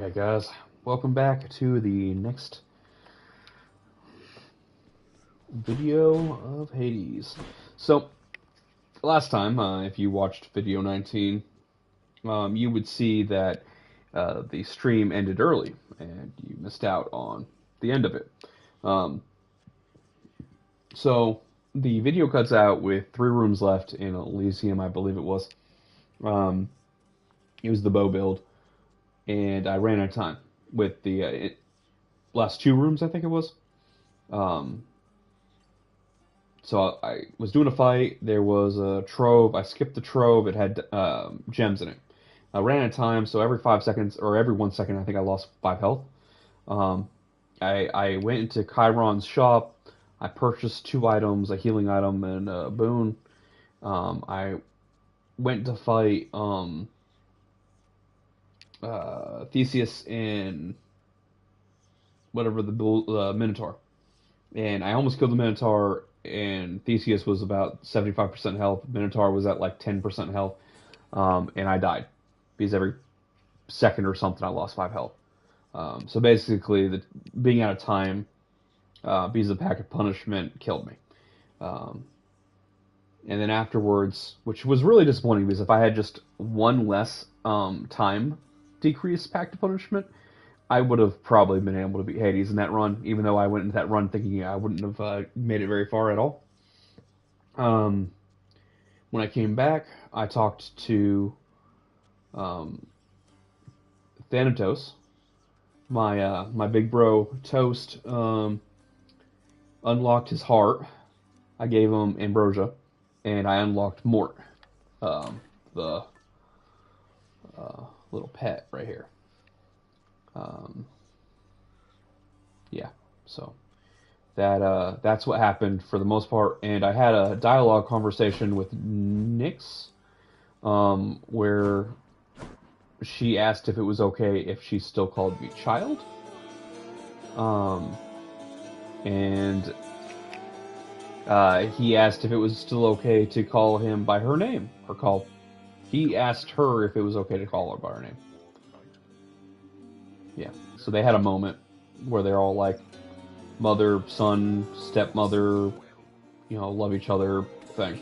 Okay, guys, welcome back to the next video of Hades. So, last time, if you watched video 19, you would see that the stream ended early, and you missed out on the end of it. Um, so, the video cuts out with 3 rooms left in Elysium, I believe it was. Um, it was the bow build, and I ran out of time with the last 2 rooms, I think it was. Um, So I was doing a fight. There was a trove. I skipped the trove. It had gems in it. I ran out of time, so every 5 seconds or every 1 second, I think I lost 5 health. Um, I went into Chiron's shop. I purchased 2 items, a healing item and a boon. I went to fight Theseus and whatever the Minotaur, and I almost killed the Minotaur. And Theseus was about 75% health. Minotaur was at like 10% health. And I died because every second or something I lost 5 health. So basically, being out of time because the pack of punishment killed me. Um, and then afterwards, which was really disappointing because if I had just one less time decrease pack of punishment, I would have probably been able to beat Hades in that run, even though I went into that run thinking I wouldn't have made it very far at all. Um, when I came back, I talked to um, Thanatos, my big bro Toast. Unlocked his heart. I gave him ambrosia, and I unlocked Mort, the little pet right here. Um, yeah, so that's what happened for the most part. And I had a dialogue conversation with Nyx, where she asked if it was okay if she still called me child. Um, and he asked if it was still okay to call him by her name, or call. He asked her if it was okay to call her by her name. Yeah. So they had a moment where they're all like mother, son, stepmother, love each other thing.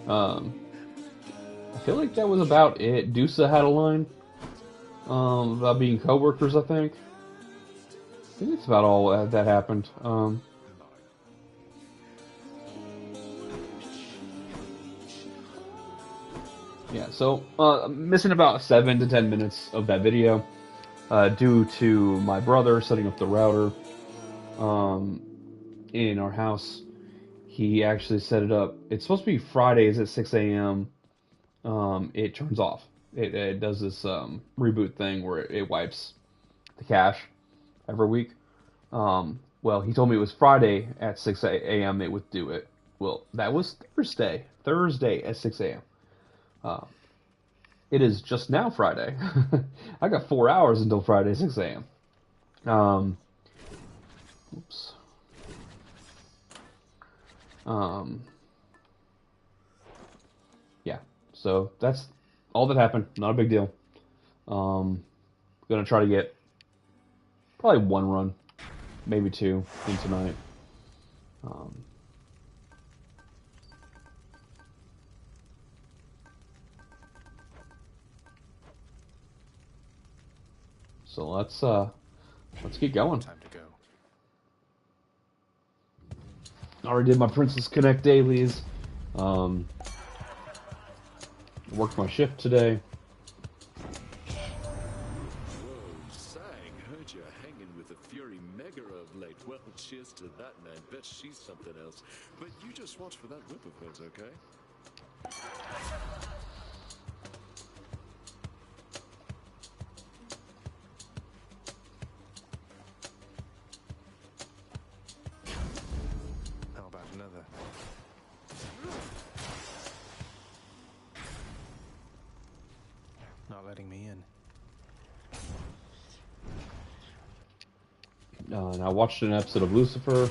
Um, I feel like that was about it. Dusa had a line about being coworkers. I think that's about all that happened. Yeah, so missing about 7 to 10 minutes of that video due to my brother setting up the router um, in our house. He actually set it up. It's supposed to be Fridays at 6 a.m. It turns off. It does this reboot thing where it wipes the cache every week. Well, he told me it was Friday at 6 a.m. it would do it. Well, that was Thursday. Thursday at 6 a.m. Uh, it is just now Friday. I got 4 hours until Friday, 6 a.m. Um, oops. Um, yeah. So that's all that happened. Not a big deal. Gonna try to get probably 1 run, maybe 2 in tonight. Um, so let's get going. Time to go. Already did my Princess Connect dailies. Um, worked my shift today. Whoa, Sang, heard you're hanging with the Fury Mega of late. Well, cheers to that, man. Bet she's something else. But you just watch for that whip of hers, okay? How about another? Not letting me in. And I watched an episode of Lucifer.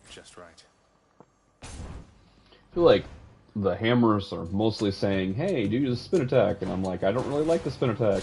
Just right. I feel like the hammers are mostly saying, "Hey, do the spin attack," and I'm like, I don't really like the spin attack.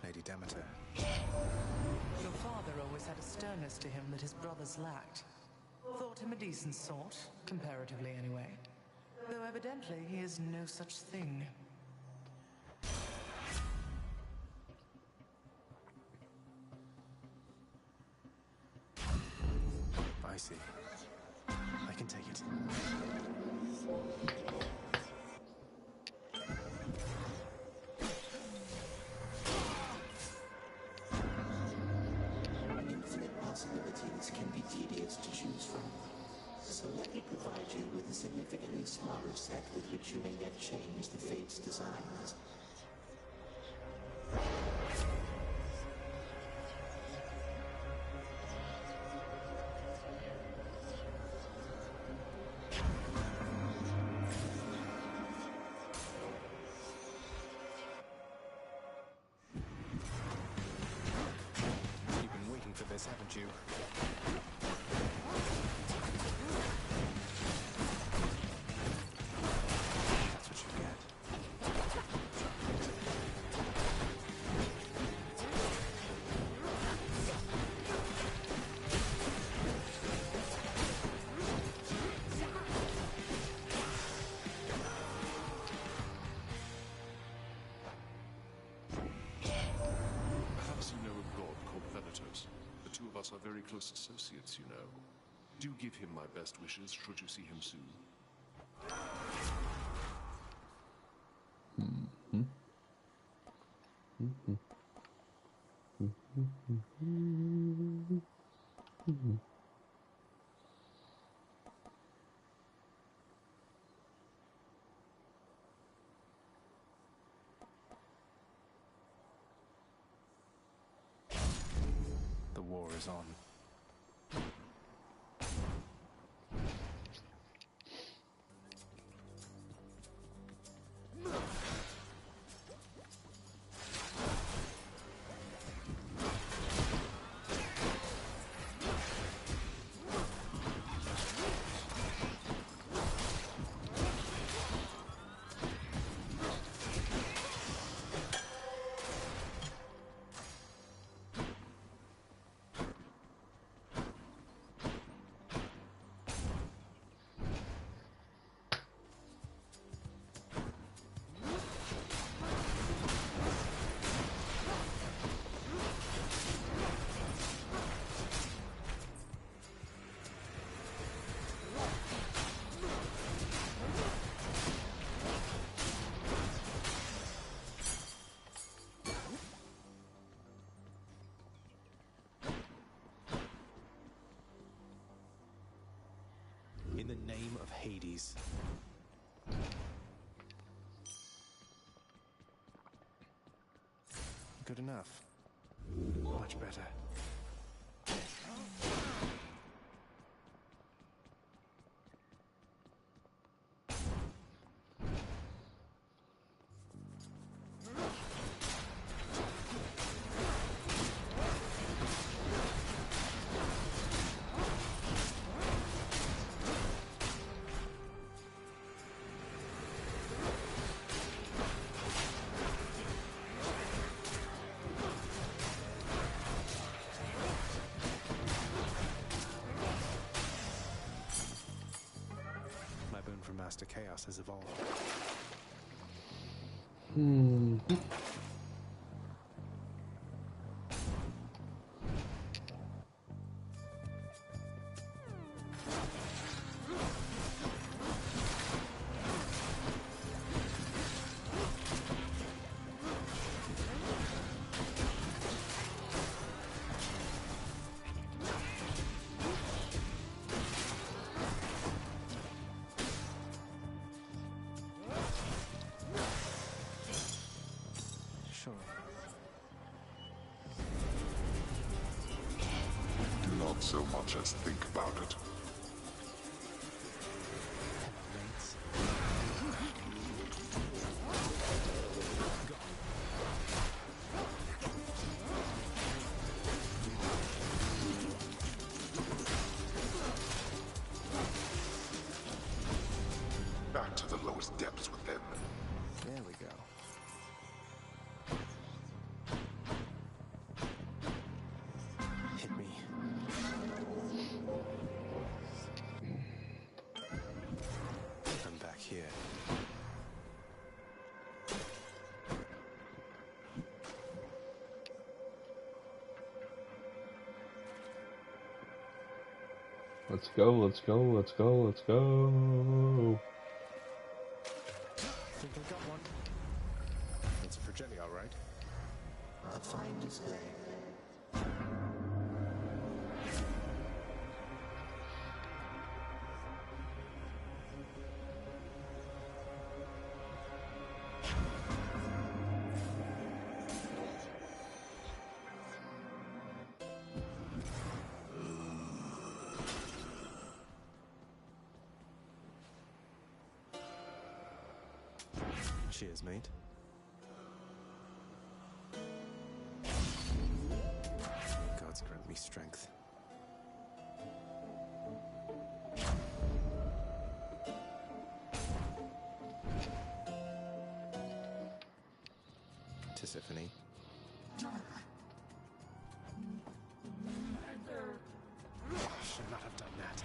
Lady Demeter. Your father always had a sternness to him that his brothers lacked. Thought him a decent sort, comparatively anyway. Though evidently he is no such thing. I see. I can take it. Infinite possibilities can be tedious to choose from. So let me provide you with a significantly smaller set with which you may yet change the fate's designs. You've been waiting for this, haven't you? That's what you get. Perhaps you know a god called Thanatos. The two of us are very close associates, you know. Do give him my best wishes should you see him soon. The war is on. In the name of Hades. Good enough. Much better. Master Chaos has evolved. Hmm. Sure. Do not so much as think about it. Mates. Back to the lowest depths with them. There we go. Hit me. I'm back here. Let's go, let's go, let's go, let's go. Think I got one. That's for jelly, all right. A fine display. Cheers, mate. Gods grant me strength. Tisiphone. Should not have done that.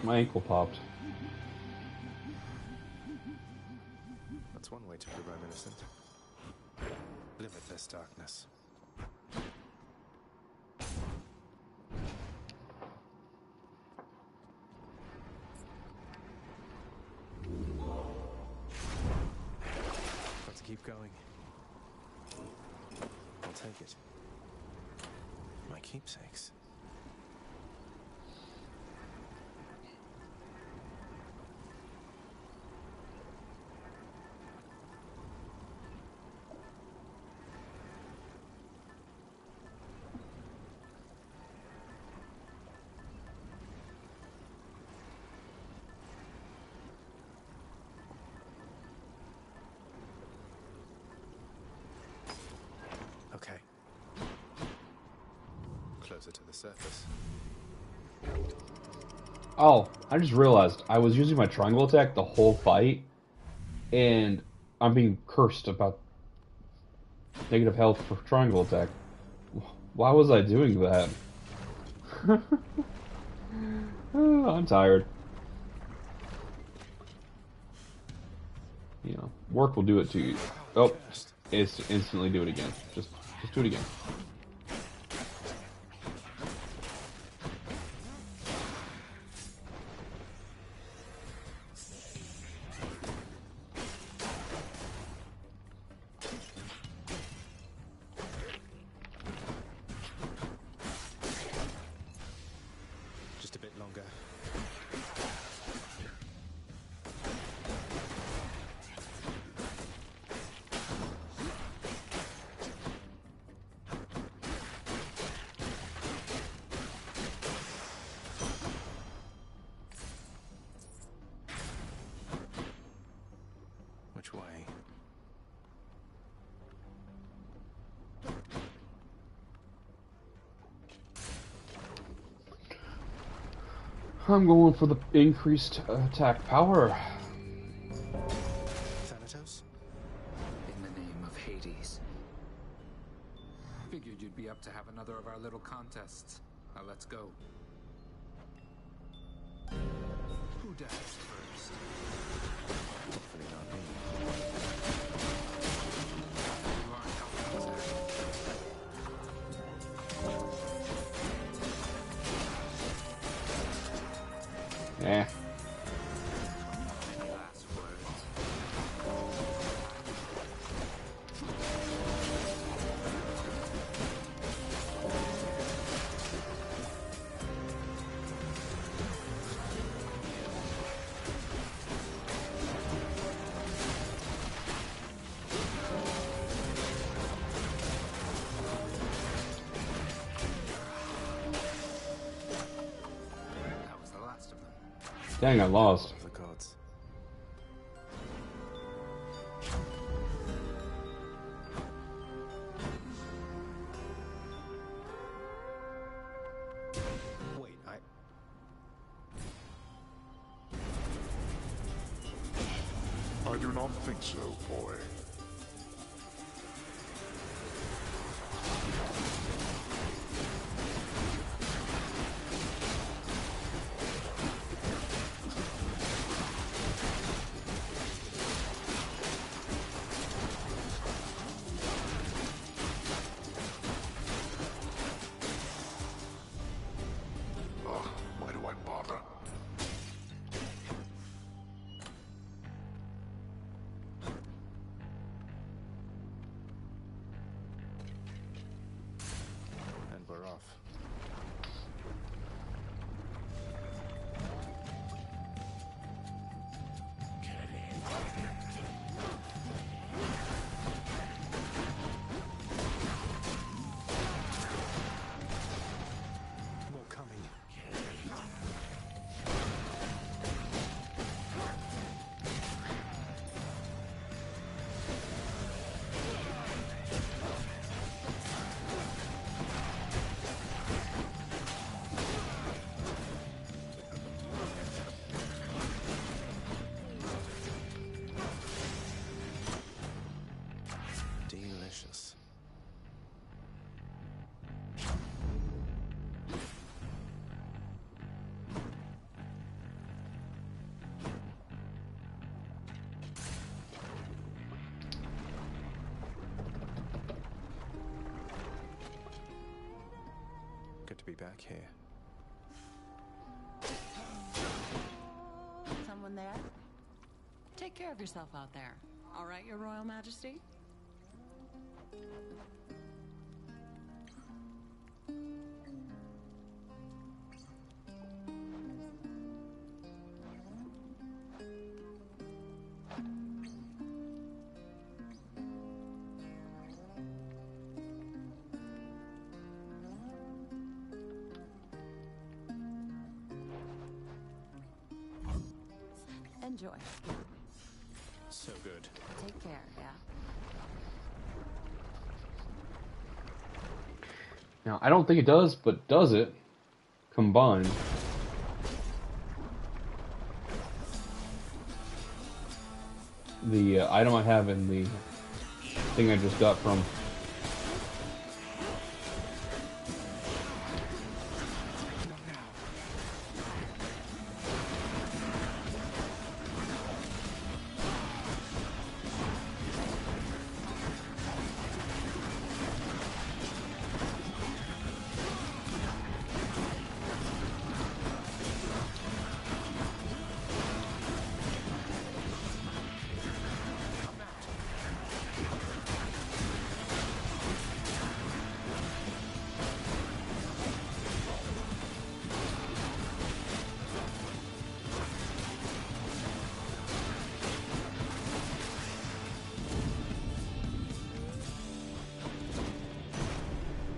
My ankle popped. That's one way to prove I'm innocent. Limitless darkness. Got to keep going. I'll take it. My keepsakes. Okay. Closer to the surface. Oh, I just realized I was using my triangle attack the whole fight, and I'm being cursed about negative health for triangle attack. Why was I doing that? I'm tired. You know, work will do it to you. Oh, it's instantly do it again. Just do it again. Just a bit longer. I'm going for the increased attack power. Thanatos? In the name of Hades. Figured you'd be up to have another of our little contests. Now let's go. Who dies first? Hopefully not me. You aren't helping us, Eh. Last words. That was the last of them. Dang, I lost. Of the gods. Wait, I do not think so, boy. Ugh, why do I bother? and we're off. More coming. Delicious. Good to be back here. Someone there? Take care of yourself out there. All right, Your Royal Majesty? Enjoy. So good. Take care, yeah? Now, I don't think it does, but does it? Combined. The item I have and the thing I just got from.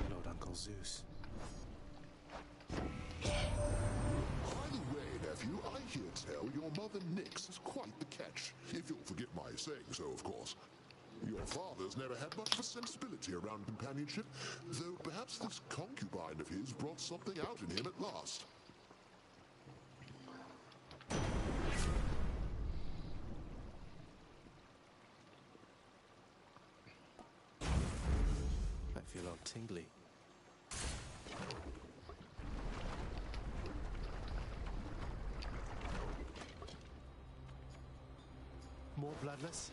Lord Uncle Zeus. By the way, nephew, I hear tell your mother Nyx is quite the catch. If you'll forgive my saying so, of course. Your father's never had much of a sensibility around companionship, though perhaps this concubine of his brought something out in him at last. tingly. More bloodless?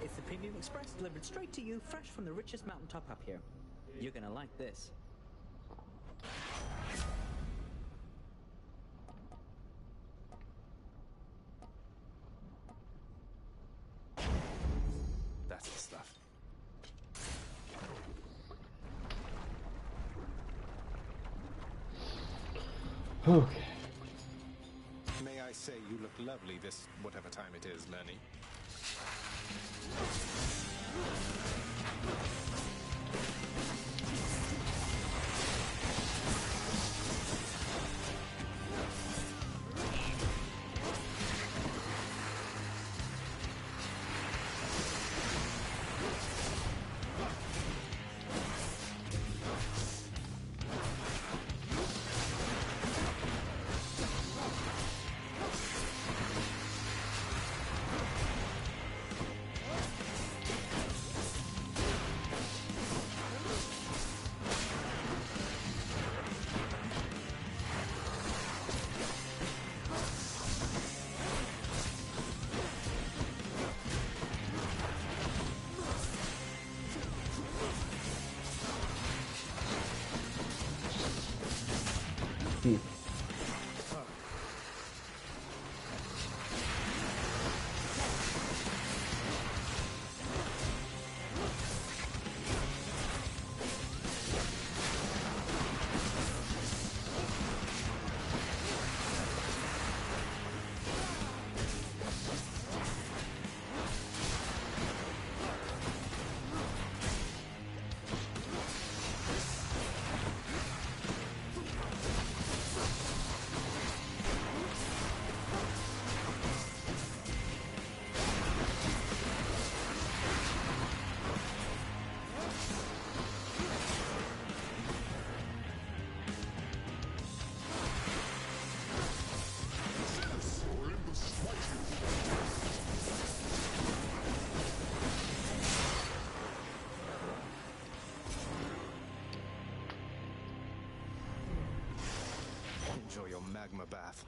It's the Premium Express delivered straight to you, fresh from the richest mountaintop up here. You're gonna like this. That's the stuff. Okay. May I say you look lovely this whatever time it is, Lenny. Enjoy your magma bath.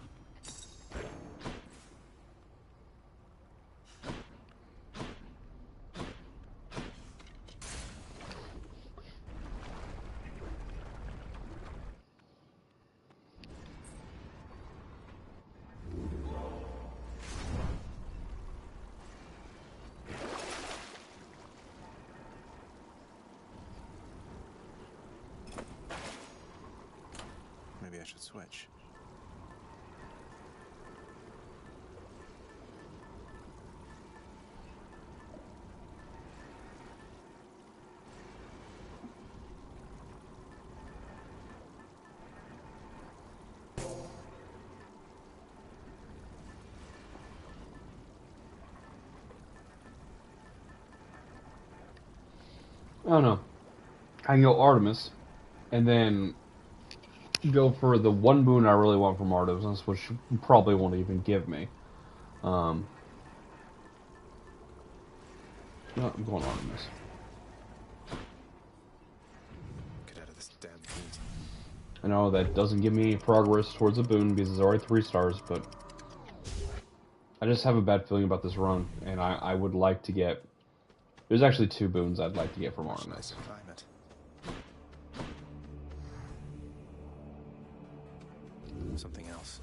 Maybe I should switch. I don't know. I can go Artemis, and then go for the one boon I really want from Artemis, which you probably won't even give me. No, I'm going Artemis. Get out of this damn heat. I know that doesn't give me any progress towards a boon because it's already 3 stars, but I just have a bad feeling about this run, and I would like to get There's actually 2 boons I'd like to get from Artemis. Nicer climate. Something else.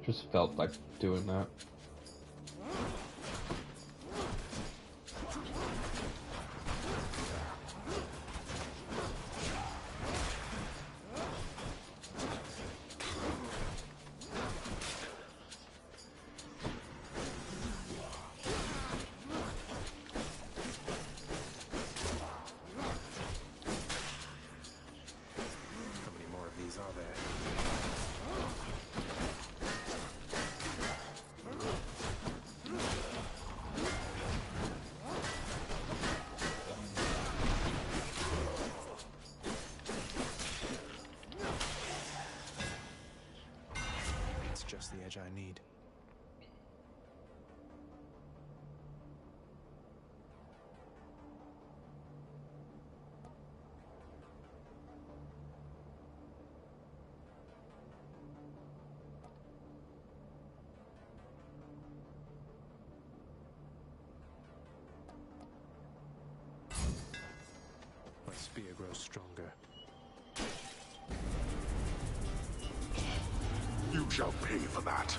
Just felt like doing that. How many more of these are there? It's just the edge I need. My spear grows stronger. You shall pay for that.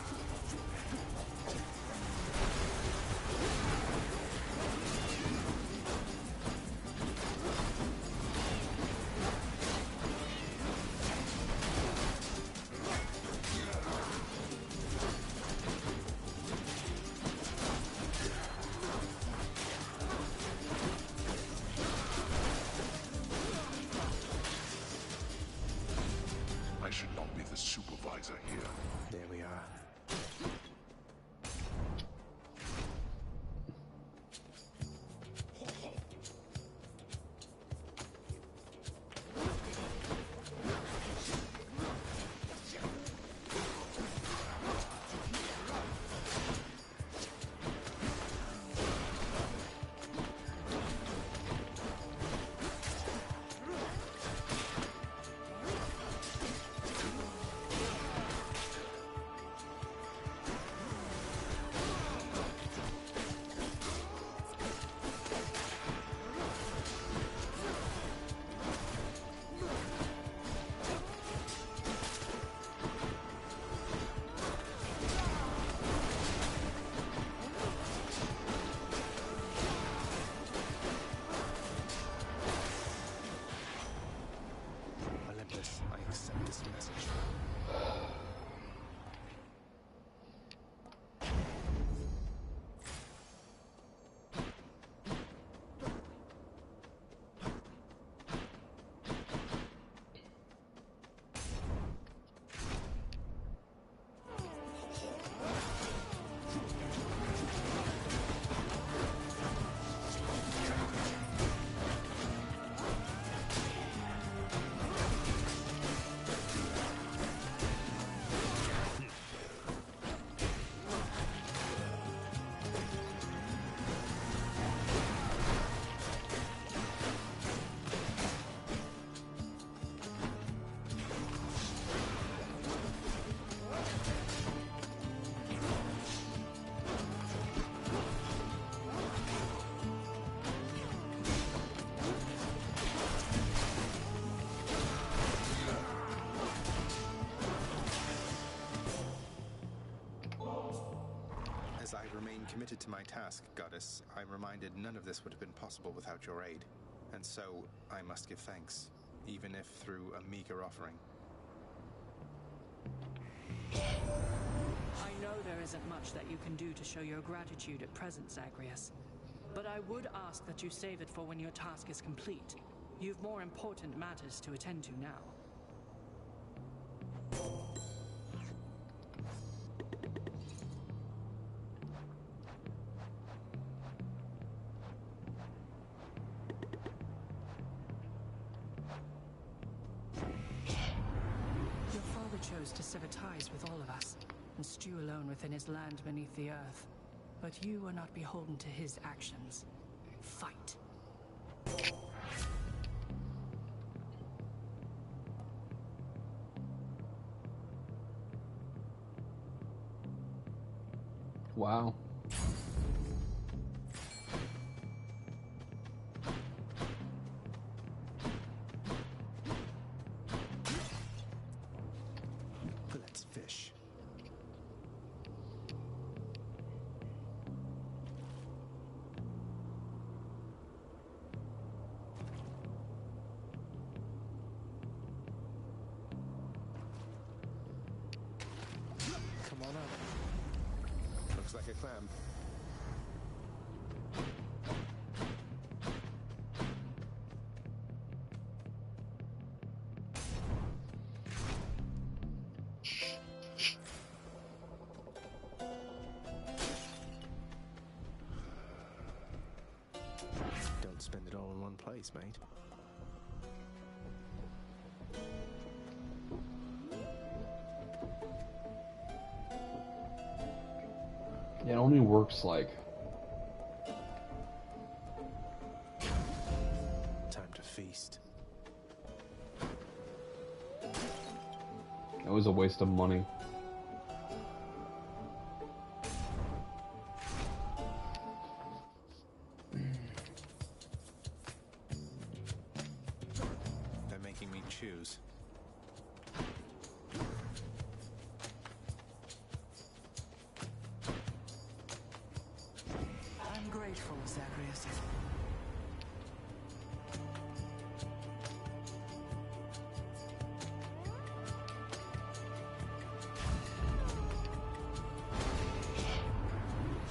I should not be the supervisor here. There we are. Olympus, I accept this message. As I remain committed to my task, Goddess, I'm reminded none of this would have been possible without your aid. And so, I must give thanks, even if through a meager offering. I know there isn't much that you can do to show your gratitude at present, Zagreus. But I would ask that you save it for when your task is complete. You've more important matters to attend to now. Your father chose to sever ties with all of us, and stew alone within his land beneath the earth. But you are not beholden to his actions. Fight. Wow. Looks like a clam. Don't spend it all in one place, mate. Yeah, it only works like Time to feast. it was a waste of money. They're making me choose. I'm grateful, Zagreus.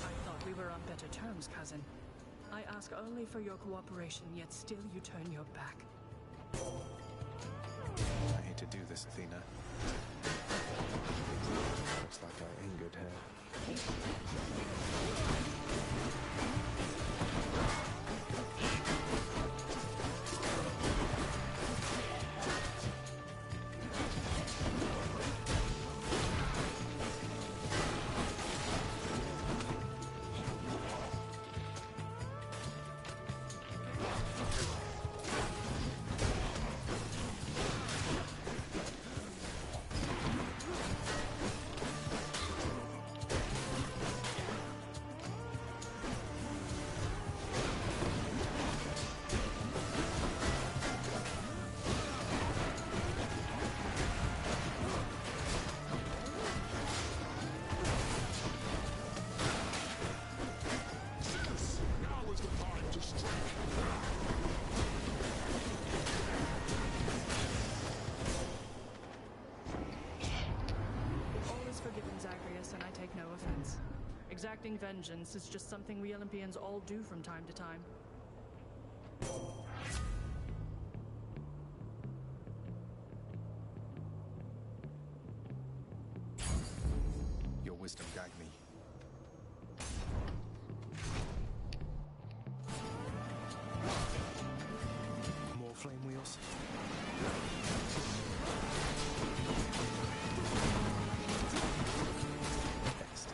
I thought we were on better terms, cousin. I ask only for your cooperation, yet still you turn your back. I hate to do this, Athena. Looks like I angered her. Now is the time to strike. All is forgiven, Zagreus, and I take no offense. Exacting vengeance is just something we Olympians all do from time to time. Your wisdom guide me. More flame wheels? Next.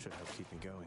Should help keep me going.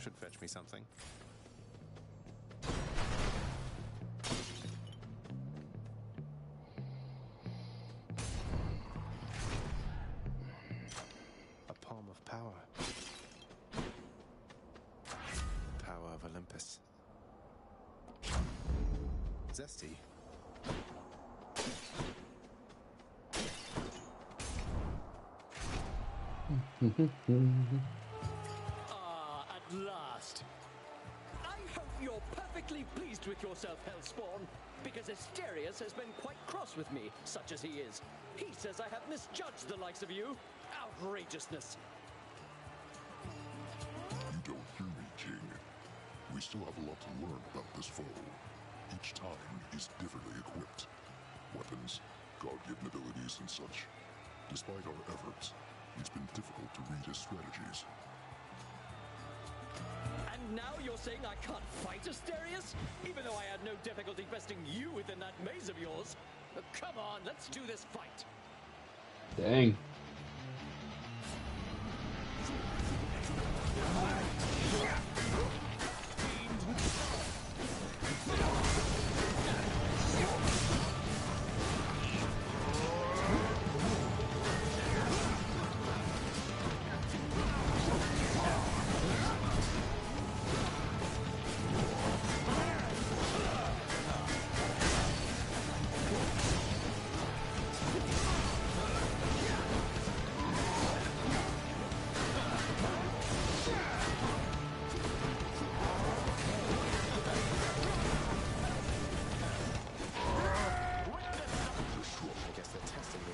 Should fetch me something. A palm of power. Power of Olympus. Zesty. At last. I hope you're perfectly pleased with yourself, Hellspawn, because Asterius has been quite cross with me, such as he is. He says I have misjudged the likes of you. Outrageousness. You don't hear me, King. We still have a lot to learn about this foe. Each time is differently equipped. Weapons, God-given abilities, and such. Despite our efforts, it's been difficult to read his strategies. And now you're saying I can't fight Asterius? Even though I had no difficulty besting you within that maze of yours? Come on, let's do this fight. Dang. I guess they're testing me.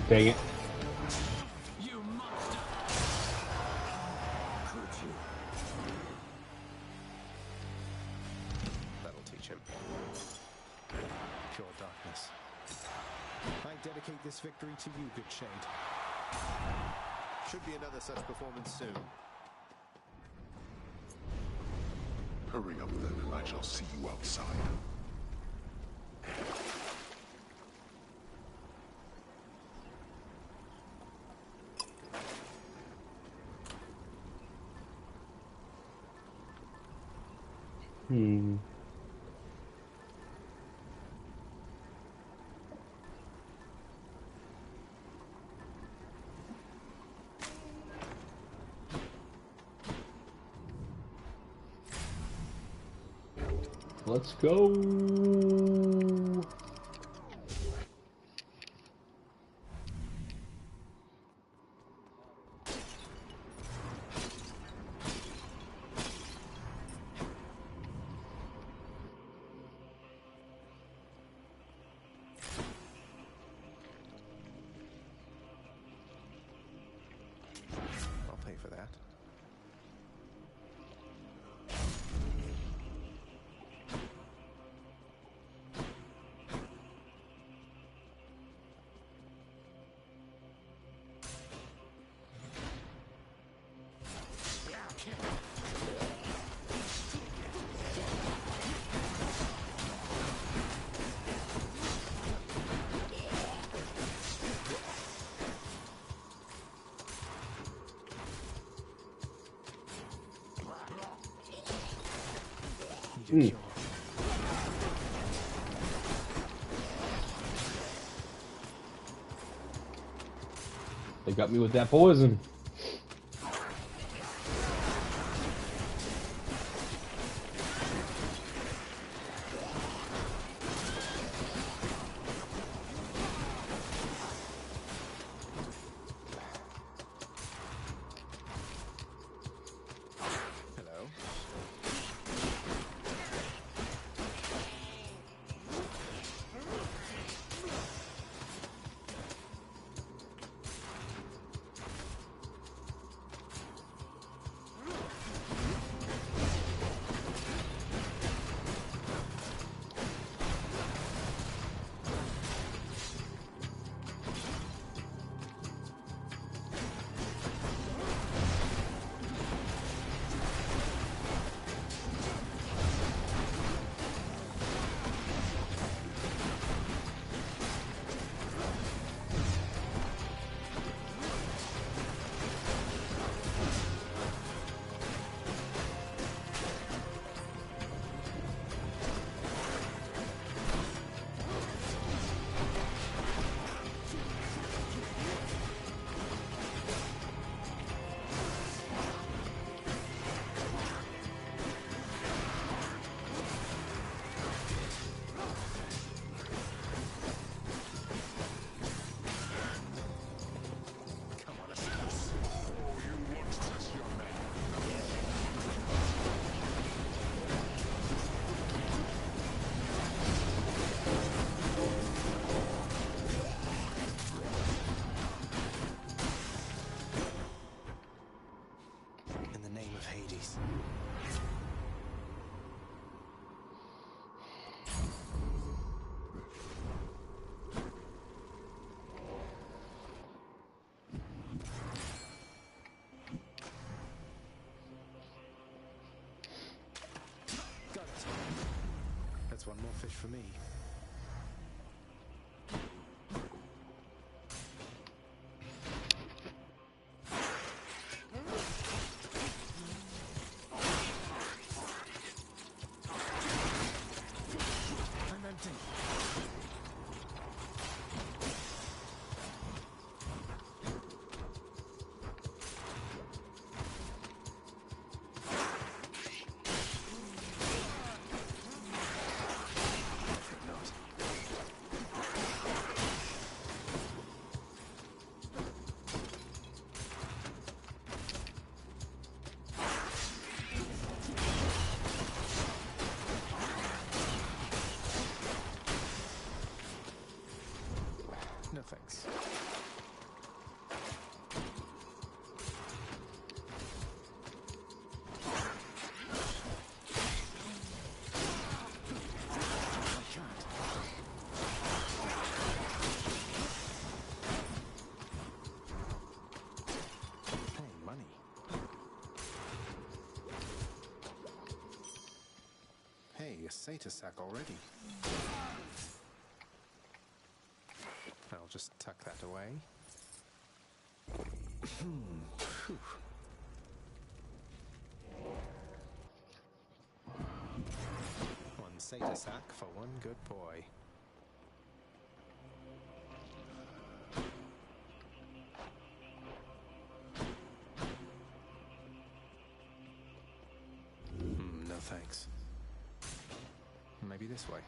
Dang it. You monster! Could you? That'll teach him. Pure darkness. I dedicate this victory to you, good Shade. Should be another such performance soon. Hurry up then, and I shall see you outside. Let's go. to cure. They got me with that poison. In the name of Hades. Got it. That's one more fish for me. I'm empty. No thanks. Hey, money. Hey, a Satyr sack already. I'll just tuck that away. Phew. One Satyr sack for one good boy. No thanks. Maybe this way.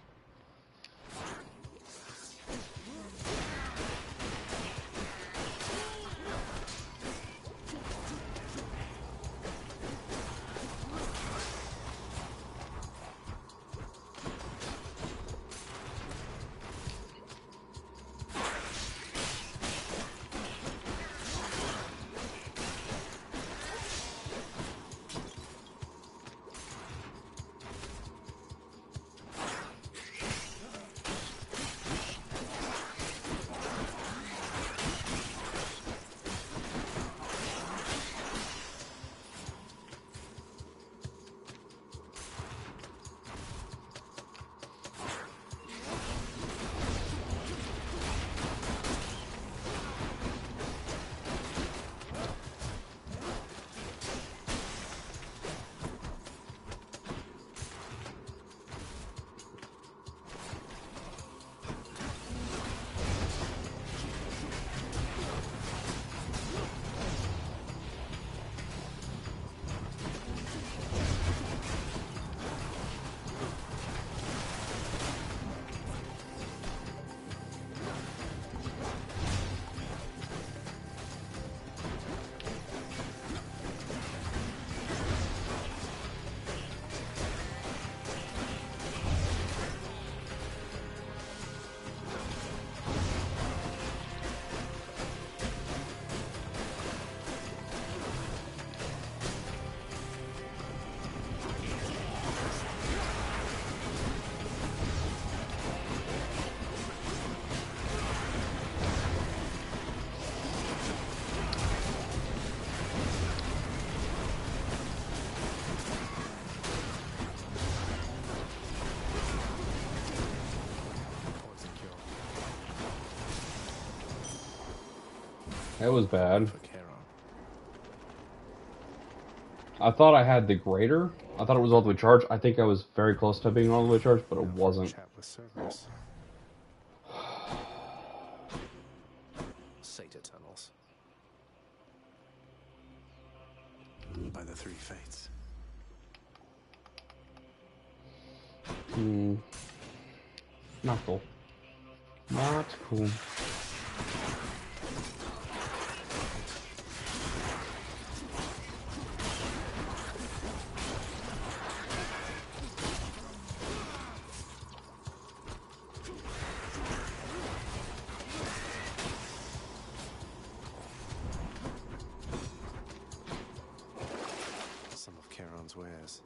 That was bad. For Charon. I thought I had the greater. I thought it was all the way charged. I think I was very close to being all the way charged, but it wasn't. Chat with Cerberus. Satyr tunnels. By the three fates. Not cool. Not cool. Some of Charon's wares.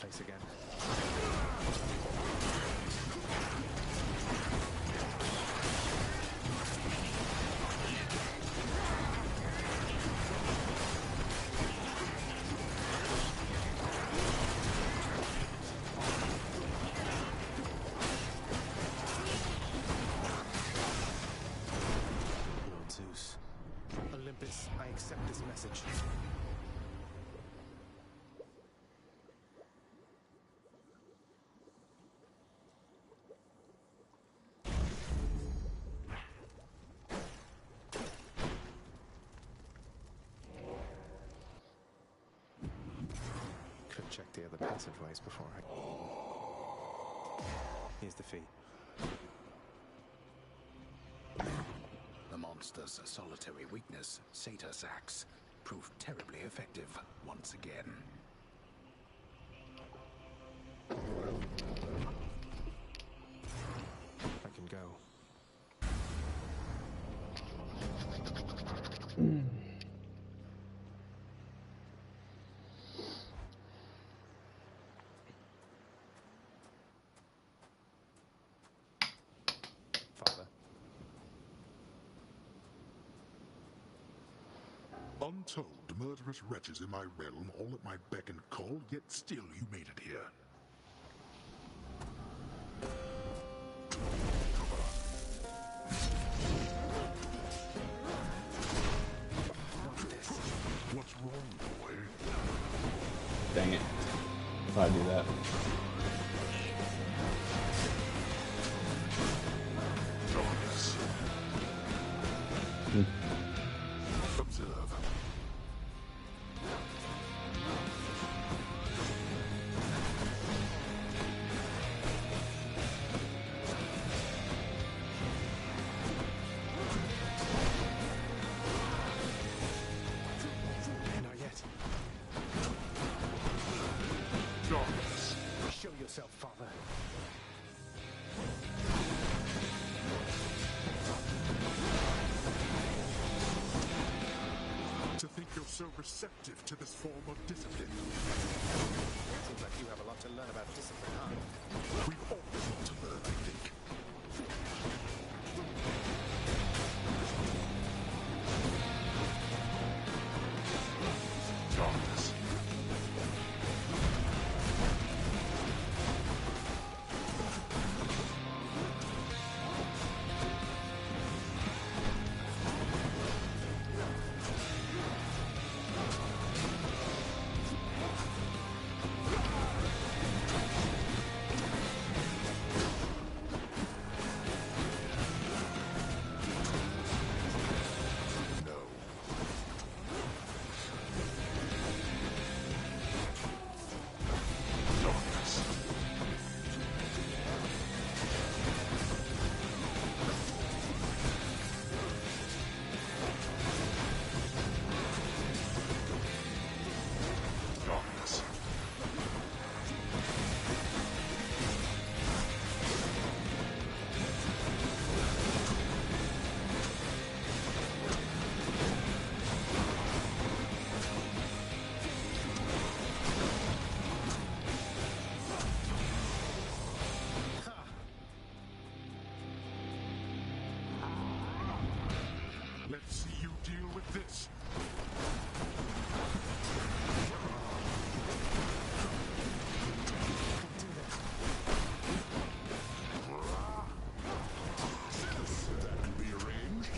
Place again. Lord Zeus. Olympus, I accept this message. Check the other passageways before I... Here's the fee. The monster's solitary weakness, Satyr Sacs, proved terribly effective once again. I can go. Untold murderous wretches in my realm, all at my beck and call, yet still you made it here. What's wrong, boy? Dang it. Thought I'd do that. Observe. Not yet. Darkness. Show yourself, Father. To think you're so receptive to this form of discipline. Seems like you have a lot to learn about discipline, huh? We've all got to learn, I think. Darkness. Let's see you deal with this. That can be arranged.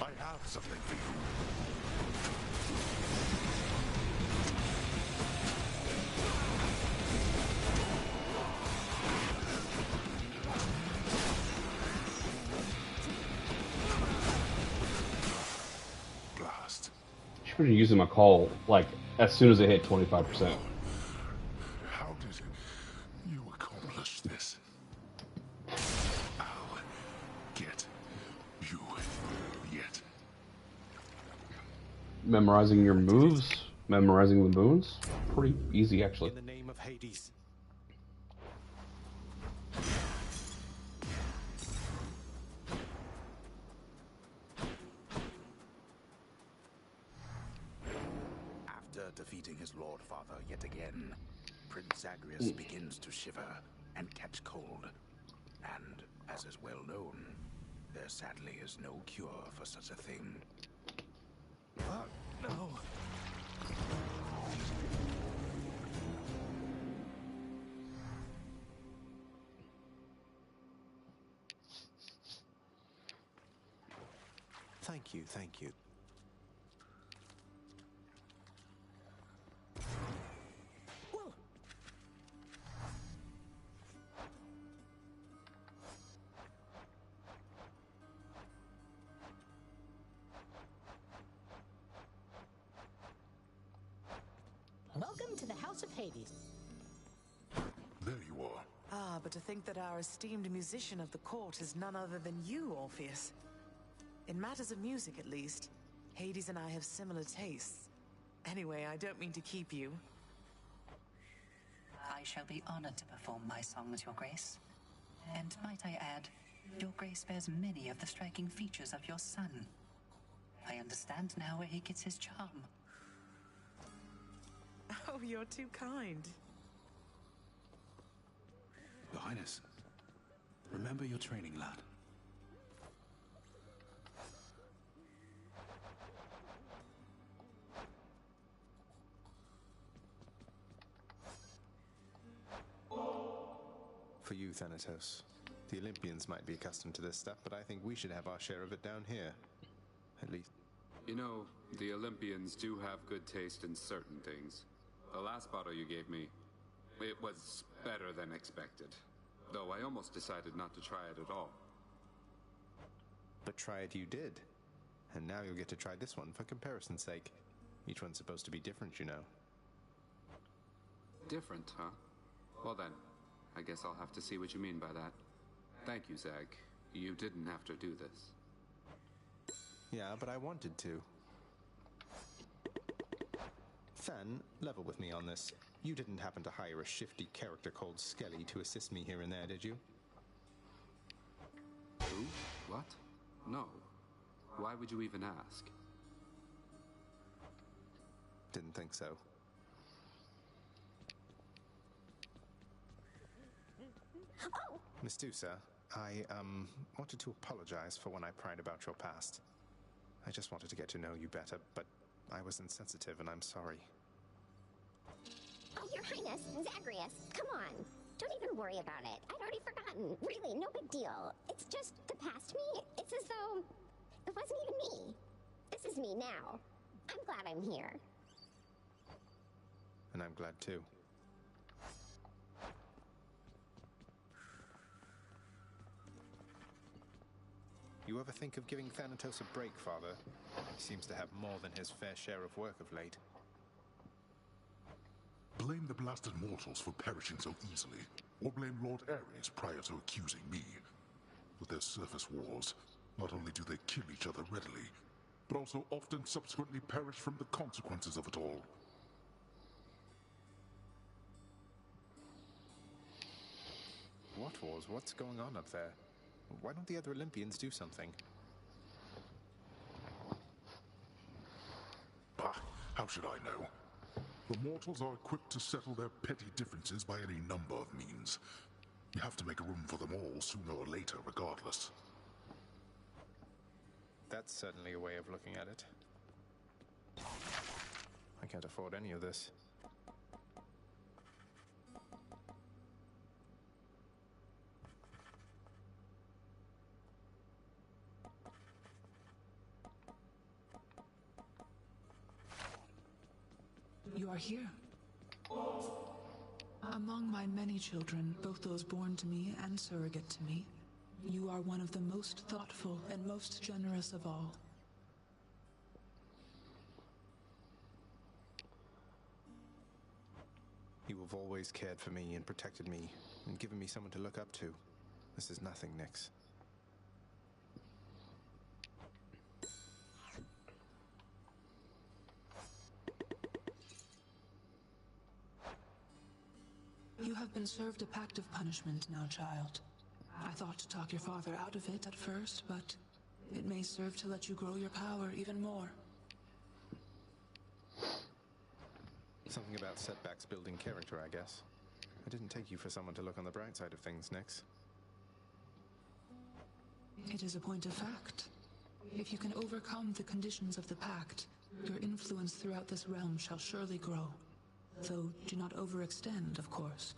I have something for you. Blast. Should have been using my call like as soon as it hit 25%. How did you accomplish this? I'll get you yet. Memorizing your moves, memorizing the moons, pretty easy actually. In the name of Hades. After defeating his lord father yet again, Prince Zagreus begins to shiver and catch cold. And, as is well known, there sadly is no cure for such a thing. No. Thank you, thank you. Whoa! Welcome to the House of Hades. There you are. Ah, but to think that our esteemed musician of the court is none other than you, Orpheus. In matters of music, at least, Hades and I have similar tastes. Anyway, I don't mean to keep you. I shall be honored to perform my songs, Your Grace. And might I add, Your Grace bears many of the striking features of your son. I understand now where he gets his charm. Oh, you're too kind. Your Highness, remember your training, lad. For you, Thanatos. The Olympians might be accustomed to this stuff, but I think we should have our share of it down here. At least. You know, the Olympians do have good taste in certain things. The last bottle you gave me, it was better than expected. Though I almost decided not to try it at all. But try it you did. And now you'll get to try this one for comparison's sake. Each one's supposed to be different, you know. Different, huh? Well then, I guess I'll have to see what you mean by that. Thank you, Zag. You didn't have to do this. Yeah, but I wanted to. Fan, level with me on this. You didn't happen to hire a shifty character called Skelly to assist me here and there, did you? Who? What? No. Why would you even ask? Didn't think so. Medusa, I, wanted to apologize for when I pried about your past. I just wanted to get to know you better, but I was insensitive and I'm sorry. Oh, Your Highness, Zagreus, come on. Don't even worry about it. I'd already forgotten. Really, no big deal. It's just the past me. It's as though it wasn't even me. This is me now. I'm glad I'm here. And I'm glad too. You ever think of giving Thanatos a break, Father? He seems to have more than his fair share of work of late. Blame the blasted mortals for perishing so easily, or blame Lord Ares prior to accusing me. With their surface wars, not only do they kill each other readily, but also often subsequently perish from the consequences of it all. What wars? What's going on up there? Why don't the other Olympians do something? Bah, how should I know? The mortals are equipped to settle their petty differences by any number of means. You have to make room for them all sooner or later, regardless. That's certainly a way of looking at it. I can't afford any of this. You are here. Among my many children, both those born to me and surrogate to me, you are one of the most thoughtful and most generous of all. You have always cared for me and protected me and given me someone to look up to. This is nothing, Nyx. You have been served a pact of punishment now, child. I thought to talk your father out of it at first, but it may serve to let you grow your power even more. Something about setbacks building character, I guess. I didn't take you for someone to look on the bright side of things, Nyx. It is a point of fact. If you can overcome the conditions of the pact, your influence throughout this realm shall surely grow. Though, do not overextend, of course.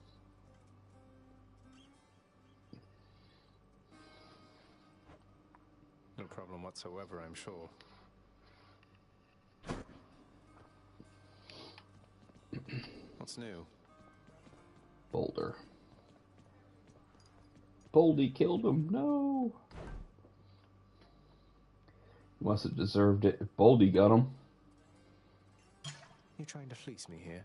No problem whatsoever, I'm sure. What's new? Boulder. Boldy killed him. No. He must have deserved it if Boldy got him. You trying to fleece me here?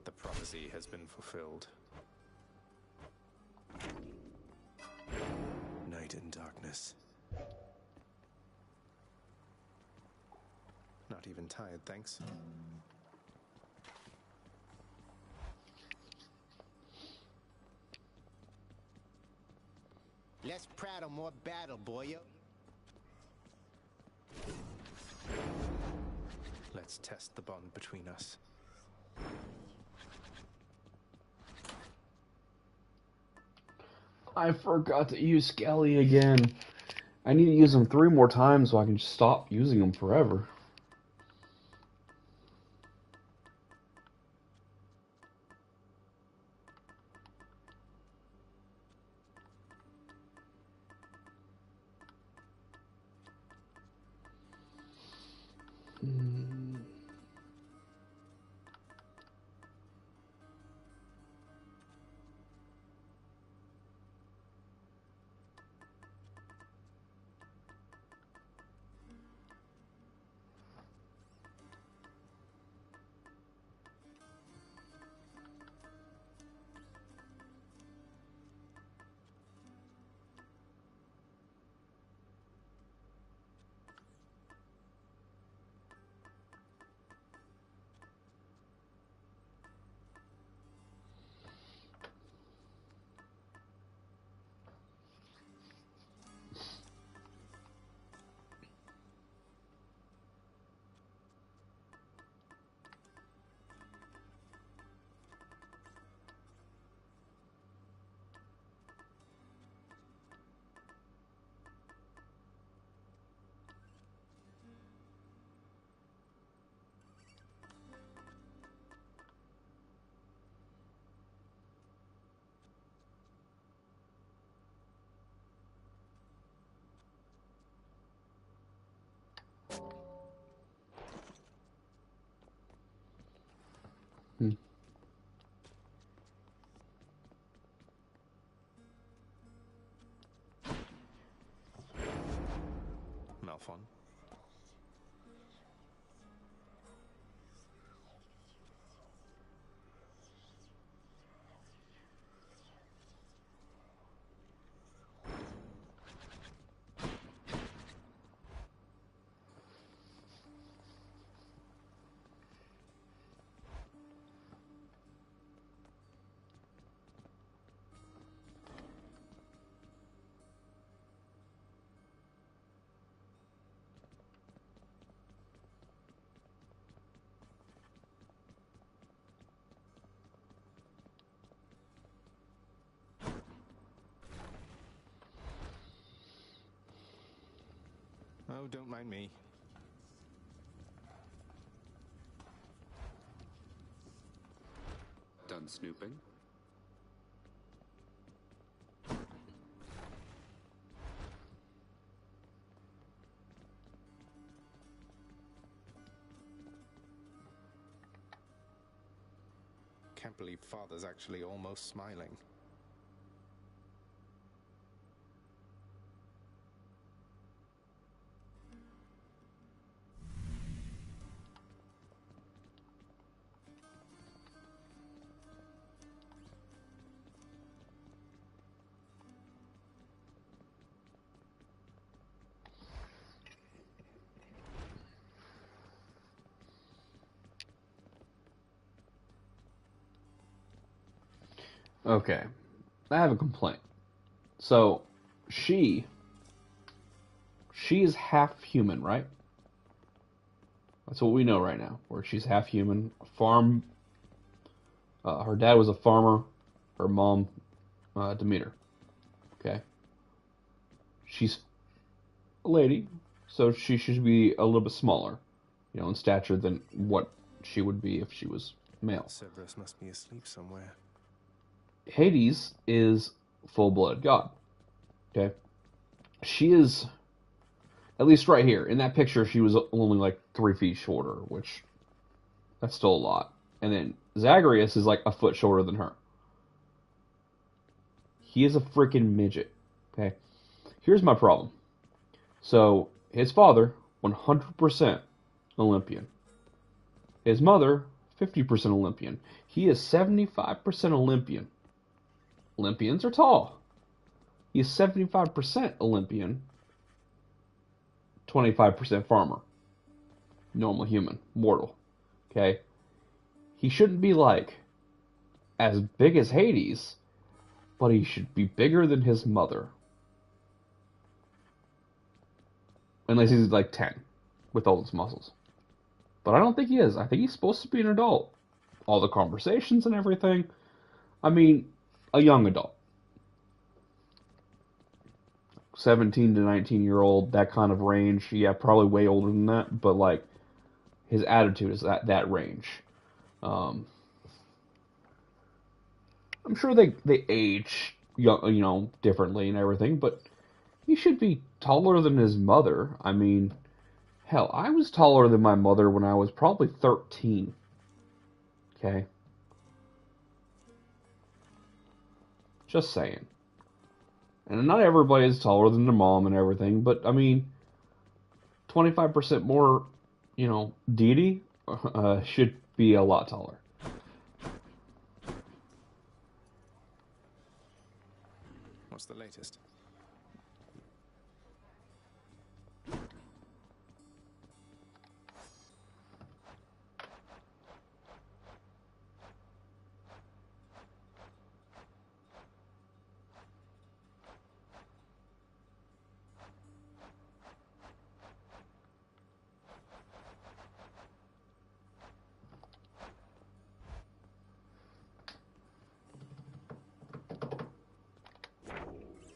The prophecy has been fulfilled. Night and darkness. Not even tired, thanks. Less prattle, more battle, boyo. Let's test the bond between us. I forgot to use Skelly again. I need to use him 3 more times so I can just stop using him forever. Hmm. Malphon. Oh, don't mind me. Done snooping? Can't believe Father's actually almost smiling. Okay, I have a complaint. So, she is half human, right? That's what we know right now. Where she's half human, farm. Her dad was a farmer. Her mom, Demeter. Okay. She's a lady, so she should be a little bit smaller, in stature than what she would be if she was male. Cerberus must be asleep somewhere. Hades is full-blooded god. Okay? She is, at least right here, in that picture, she was only like 3 feet shorter, which, that's still a lot. And then Zagreus is like a foot shorter than her. He is a freaking midget. Okay? Here's my problem. So, his father, 100% Olympian. His mother, 50% Olympian. He is 75% Olympian. Olympians are tall. He is 75% Olympian, 25% farmer. Normal human, mortal. Okay? He shouldn't be like as big as Hades, but he should be bigger than his mother. Unless he's like 10 with all his muscles. But I don't think he is. I think he's supposed to be an adult. All the conversations and everything. I mean, a young adult. 17 to 19-year-old, that kind of range. Yeah, probably way older than that, but like his attitude is that range. I'm sure they age differently and everything, but he should be taller than his mother. I mean, hell, I was taller than my mother when I was probably 13. Okay? Just saying. And not everybody is taller than their mom and everything, but I mean, 25% more, deity should be a lot taller. What's the latest?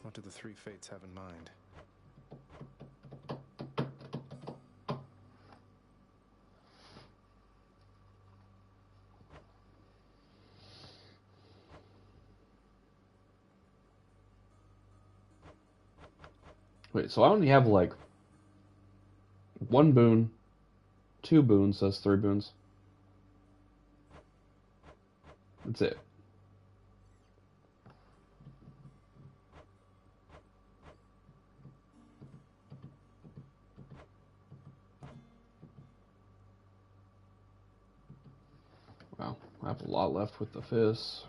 What do the three fates have in mind? Wait, so I only have like 1 boon, 2 boons, so that's 3 boons. That's it. Wow, I have a lot left with the fists.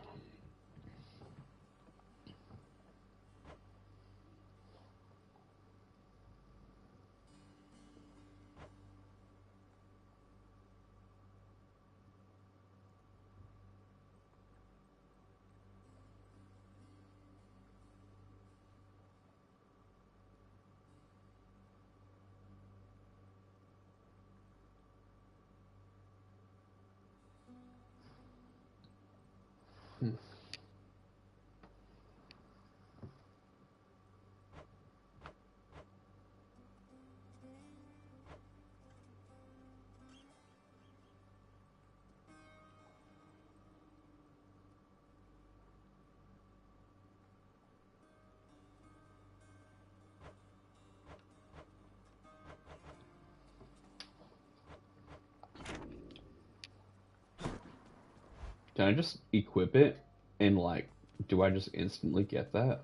Can I just equip it and, like, do I just instantly get that?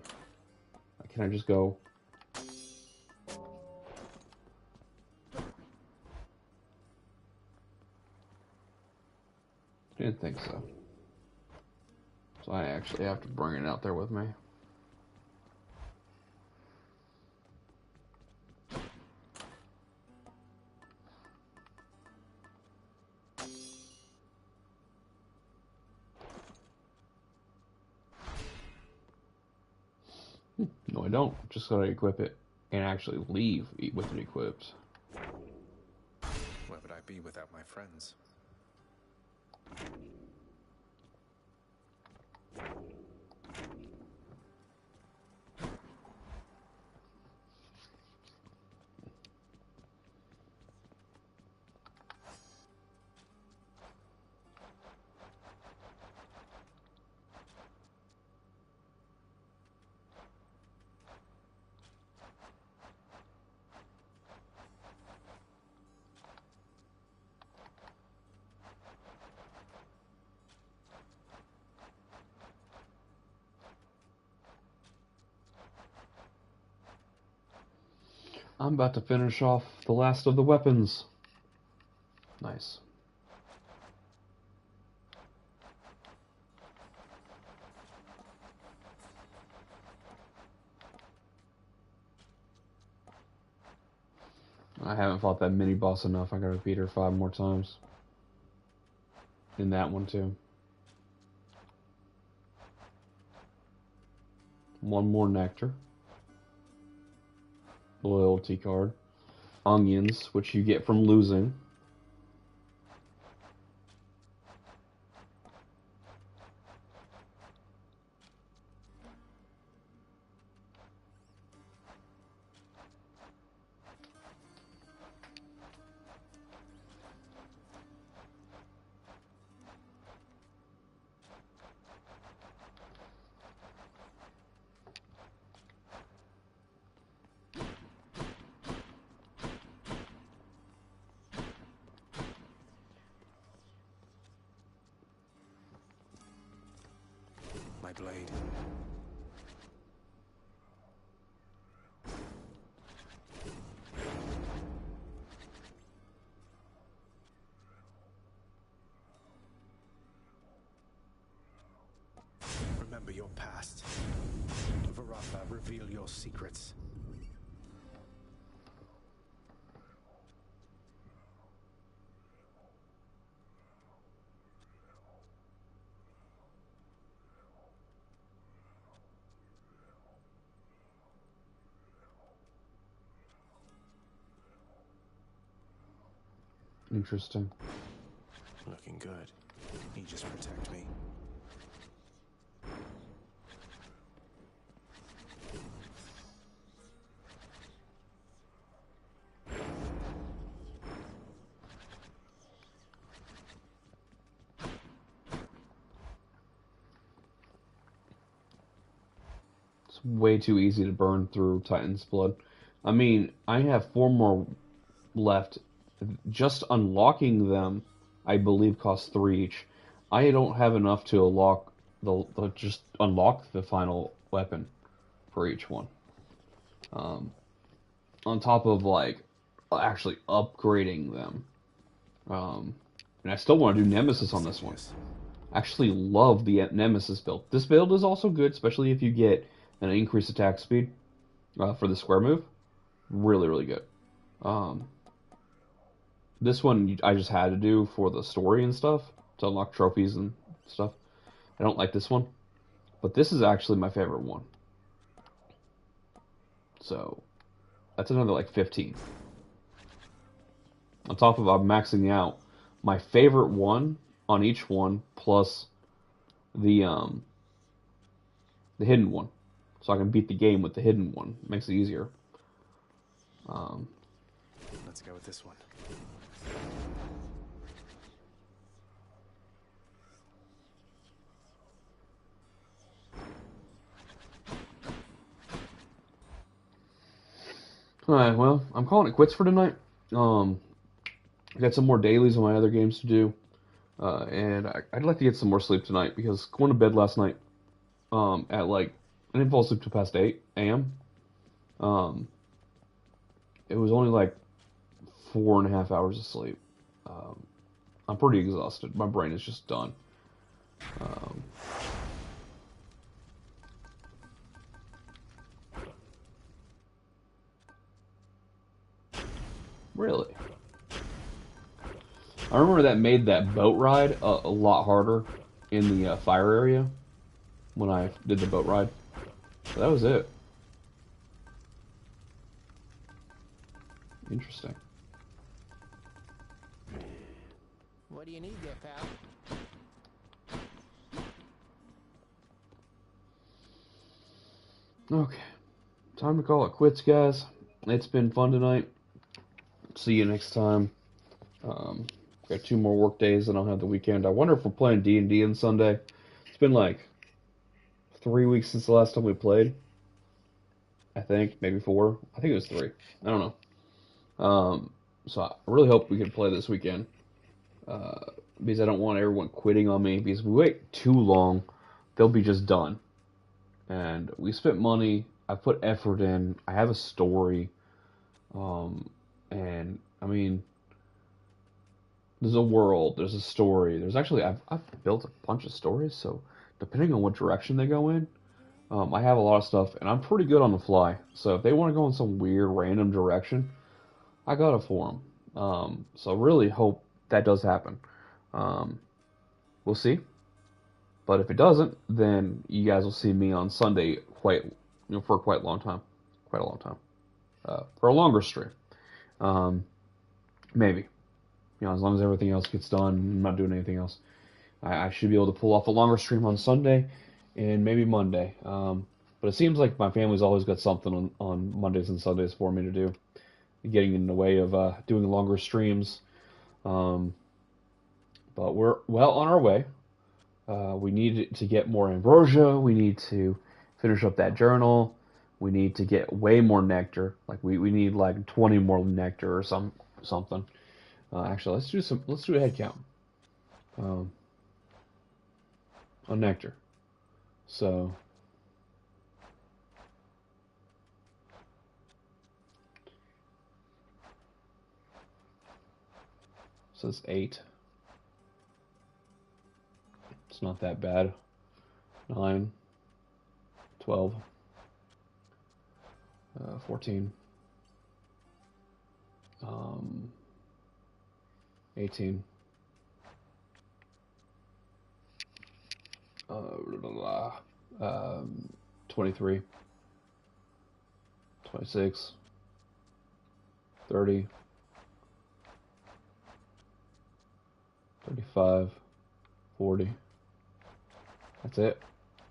Can I just go... Didn't think so. So I actually have to bring it out there with me. No, I don't. Just gotta equip it and actually leave with it equipped. Where would I be without my friends? I'm about to finish off the last of the weapons. Nice. I haven't fought that mini boss enough. I gotta beat her 5 more times. In that one too. 1 more nectar. Loyalty card. Onions, which you get from losing. My blade. Remember your past. Varatha, reveal your secrets. Interesting. Looking good. You just protect me. It's way too easy to burn through Titan's blood. I mean, I have 4 more left. Just unlocking them, I believe, costs 3 each. I don't have enough to just unlock the final weapon for each one. On top of like actually upgrading them. And I still want to do Nemesis on this one. I actually love the Nemesis build. This build is also good, especially if you get an increased attack speed for the square move. Really, really good. This one I just had to do for the story and stuff, to unlock trophies and stuff. I don't like this one, but this is actually my favorite one. So, that's another like 15. On top of I'm maxing out my favorite one on each one, plus the hidden one. So I can beat the game with the hidden one. Makes it easier. Let's go with this one. Alright, well, I'm calling it quits for tonight. I got some more dailies on my other games to do. And I'd like to get some more sleep tonight, because going to bed last night at like, I didn't fall asleep till past 8 a.m. It was only like 4.5 hours of sleep. I'm pretty exhausted. My brain is just done. Really? I remember that made that boat ride a lot harder in the fire area when I did the boat ride. So that was it. Interesting. What do you need there, pal? Okay. Time to call it quits, guys. It's been fun tonight. See you next time. Got 2 more work days, and I'll have the weekend. I wonder if we're playing D&D on Sunday. It's been like 3 weeks since the last time we played. I think, maybe 4. I think it was 3. I don't know. So I really hope we can play this weekend. Because I don't want everyone quitting on me. Because if we wait too long, they'll be just done. And we spent money. I put effort in. I have a story. And, I mean, there's a world, there's a story. There's actually, I've built a bunch of stories, so depending on what direction they go in, I have a lot of stuff, and I'm pretty good on the fly. So if they want to go in some weird, random direction, I got it for them. So I really hope that does happen. We'll see. But if it doesn't, then you guys will see me on Sunday for quite a long time. Quite a long time. For a longer stream. Maybe. As long as everything else gets done, I'm not doing anything else. I should be able to pull off a longer stream on Sunday and maybe Monday. But it seems like my family's always got something on Mondays and Sundays for me to do. Getting in the way of doing longer streams. But we're well on our way. We need to get more ambrosia. We need to finish up that journal. We need to get way more nectar. Like we need like 20 more nectar or something. Actually, let's do a head count on nectar. So it's 8. It's not that bad. 9, 12, 14, 18, 23, 26, 30, 35, 40. That's it.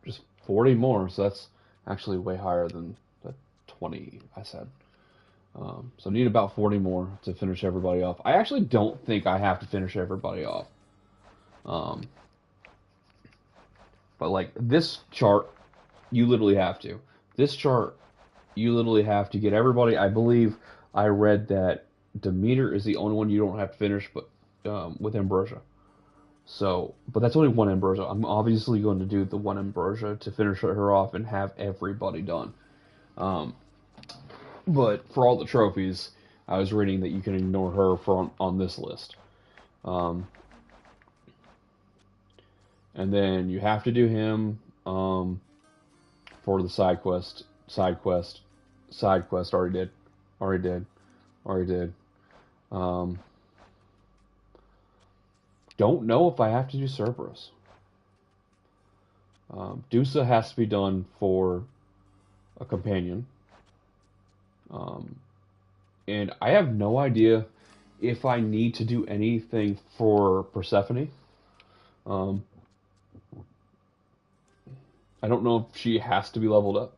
Just 40 more. So that's actually way higher than the 20 I said. So I need about 40 more to finish everybody off. I actually don't think I have to finish everybody off. But like this chart, you literally have to. This chart, you literally have to get everybody. I believe I read that Demeter is the only one you don't have to finish, but with Ambrosia. So, but that's only one Ambrosia. I'm obviously going to do the one Ambrosia to finish her off and have everybody done. But for all the trophies, I was reading that you can ignore her on this list. And then you have to do him for the side quest. Already did. Don't know if I have to do Cerberus. Dusa has to be done for a companion. And I have no idea if I need to do anything for Persephone. I don't know if she has to be leveled up.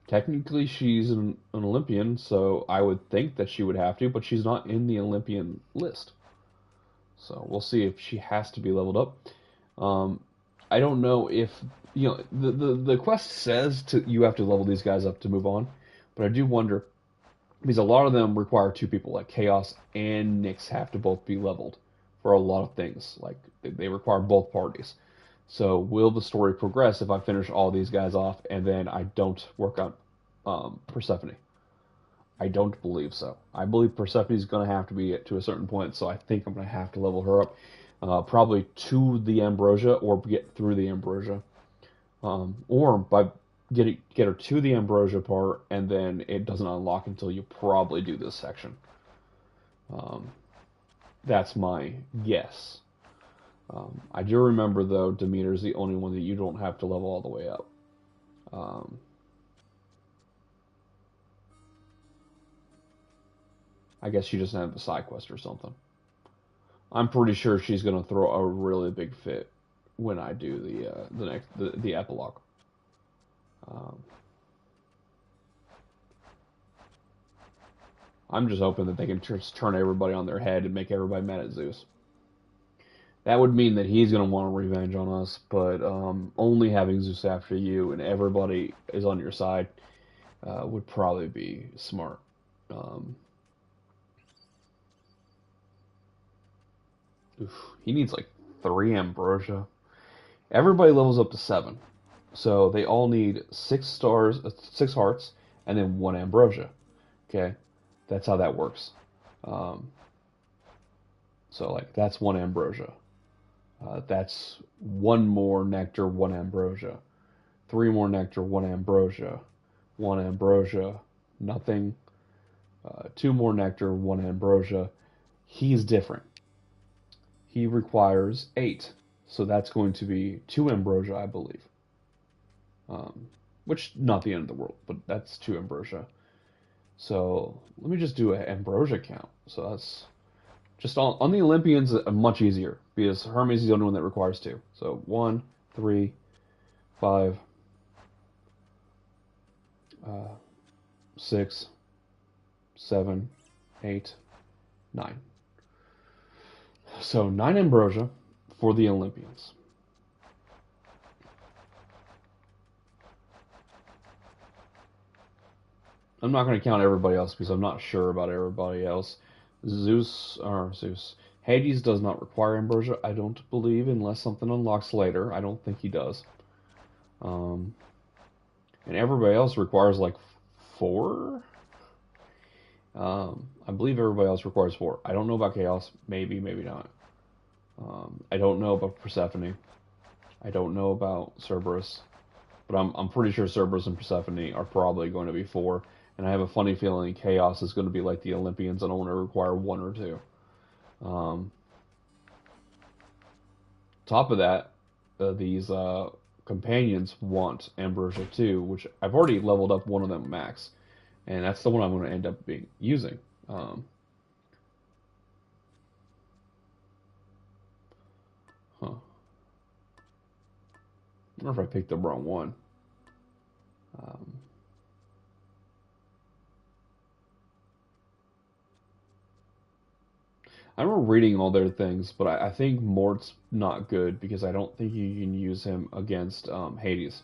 Technically, she's an Olympian, so I would think that she would have to, but she's not in the Olympian list. So we'll see if she has to be leveled up. I don't know if, the quest says you have to level these guys up to move on, but I do wonder, because a lot of them require two people, like Chaos and Nyx have to both be leveled for a lot of things. Like, they require both parties. So will the story progress if I finish all these guys off and then I don't work on Persephone? I don't believe so. I believe Persephone's going to have to be to a certain point, so I think I'm going to have to level her up. Probably to the Ambrosia or get through the Ambrosia. Or by get her to the Ambrosia part, and then it doesn't unlock until you probably do this section. That's my guess. I do remember, though, Demeter's the only one that you don't have to level all the way up. I guess she doesn't have the side quest or something. I'm pretty sure she's going to throw a really big fit when I do the epilogue. I'm just hoping that they can just turn everybody on their head and make everybody mad at Zeus. That would mean that he's going to want revenge on us, but only having Zeus after you and everybody is on your side would probably be smart. He needs like 3 Ambrosia. Everybody levels up to 7. So they all need 6 hearts, and then 1 Ambrosia. Okay? That's how that works. So like that's 1 Ambrosia. That's 1 more nectar, 1 Ambrosia. 3 more nectar, 1 Ambrosia. 1 Ambrosia, nothing. 2 more nectar, 1 Ambrosia. He's different. He requires 8. So that's going to be 2 Ambrosia, I believe. Which, not the end of the world, but that's 2 Ambrosia. So, let me just do an Ambrosia count. So that's just on the Olympians, much easier, because Hermes is the only one that requires 2. So 1, 3, 5, 6, 7, 8, 9. So 9 Ambrosia for the Olympians. I'm not going to count everybody else because I'm not sure about everybody else. Zeus. Hades does not require Ambrosia, I don't believe, unless something unlocks later. I don't think he does. And everybody else requires like 4? I believe everybody else requires 4. I don't know about Chaos. Maybe, maybe not. I don't know about Persephone. I don't know about Cerberus. But I'm pretty sure Cerberus and Persephone are probably going to be 4. And I have a funny feeling Chaos is going to be like the Olympians and only require 1 or 2. Top of that, these companions want Ambrosia too, which I've already leveled up one of them max. And that's the one I'm going to end up using. Huh. I wonder if I picked the wrong one. I remember reading all their things, but I think Mort's not good because I don't think you can use him against Hades.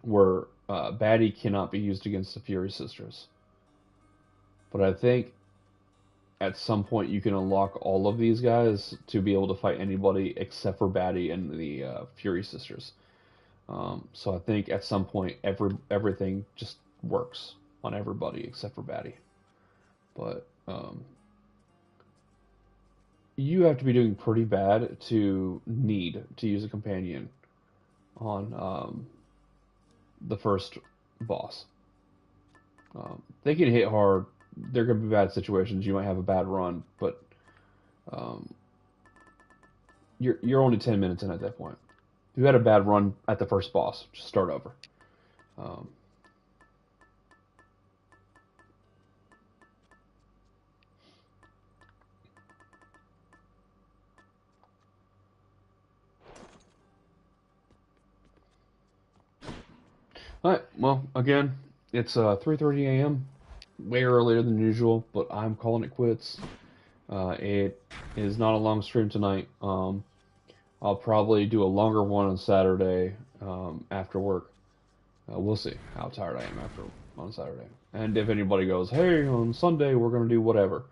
Where Baddie cannot be used against the Fury Sisters. But I think at some point you can unlock all of these guys to be able to fight anybody except for Batty and the Fury Sisters. So I think at some point everything just works on everybody except for Batty. But you have to be doing pretty bad to need to use a companion on the first boss. They can hit hard. There could be bad situations. You might have a bad run, but you're only 10 minutes in at that point. If you had a bad run at the first boss, just start over. Alright, well, again, it's 3:30 a.m., way earlier than usual, but I'm calling it quits. It is not a long stream tonight. I'll probably do a longer one on Saturday after work. We'll see how tired I am on Saturday. And if anybody goes, hey, on Sunday we're gonna do whatever,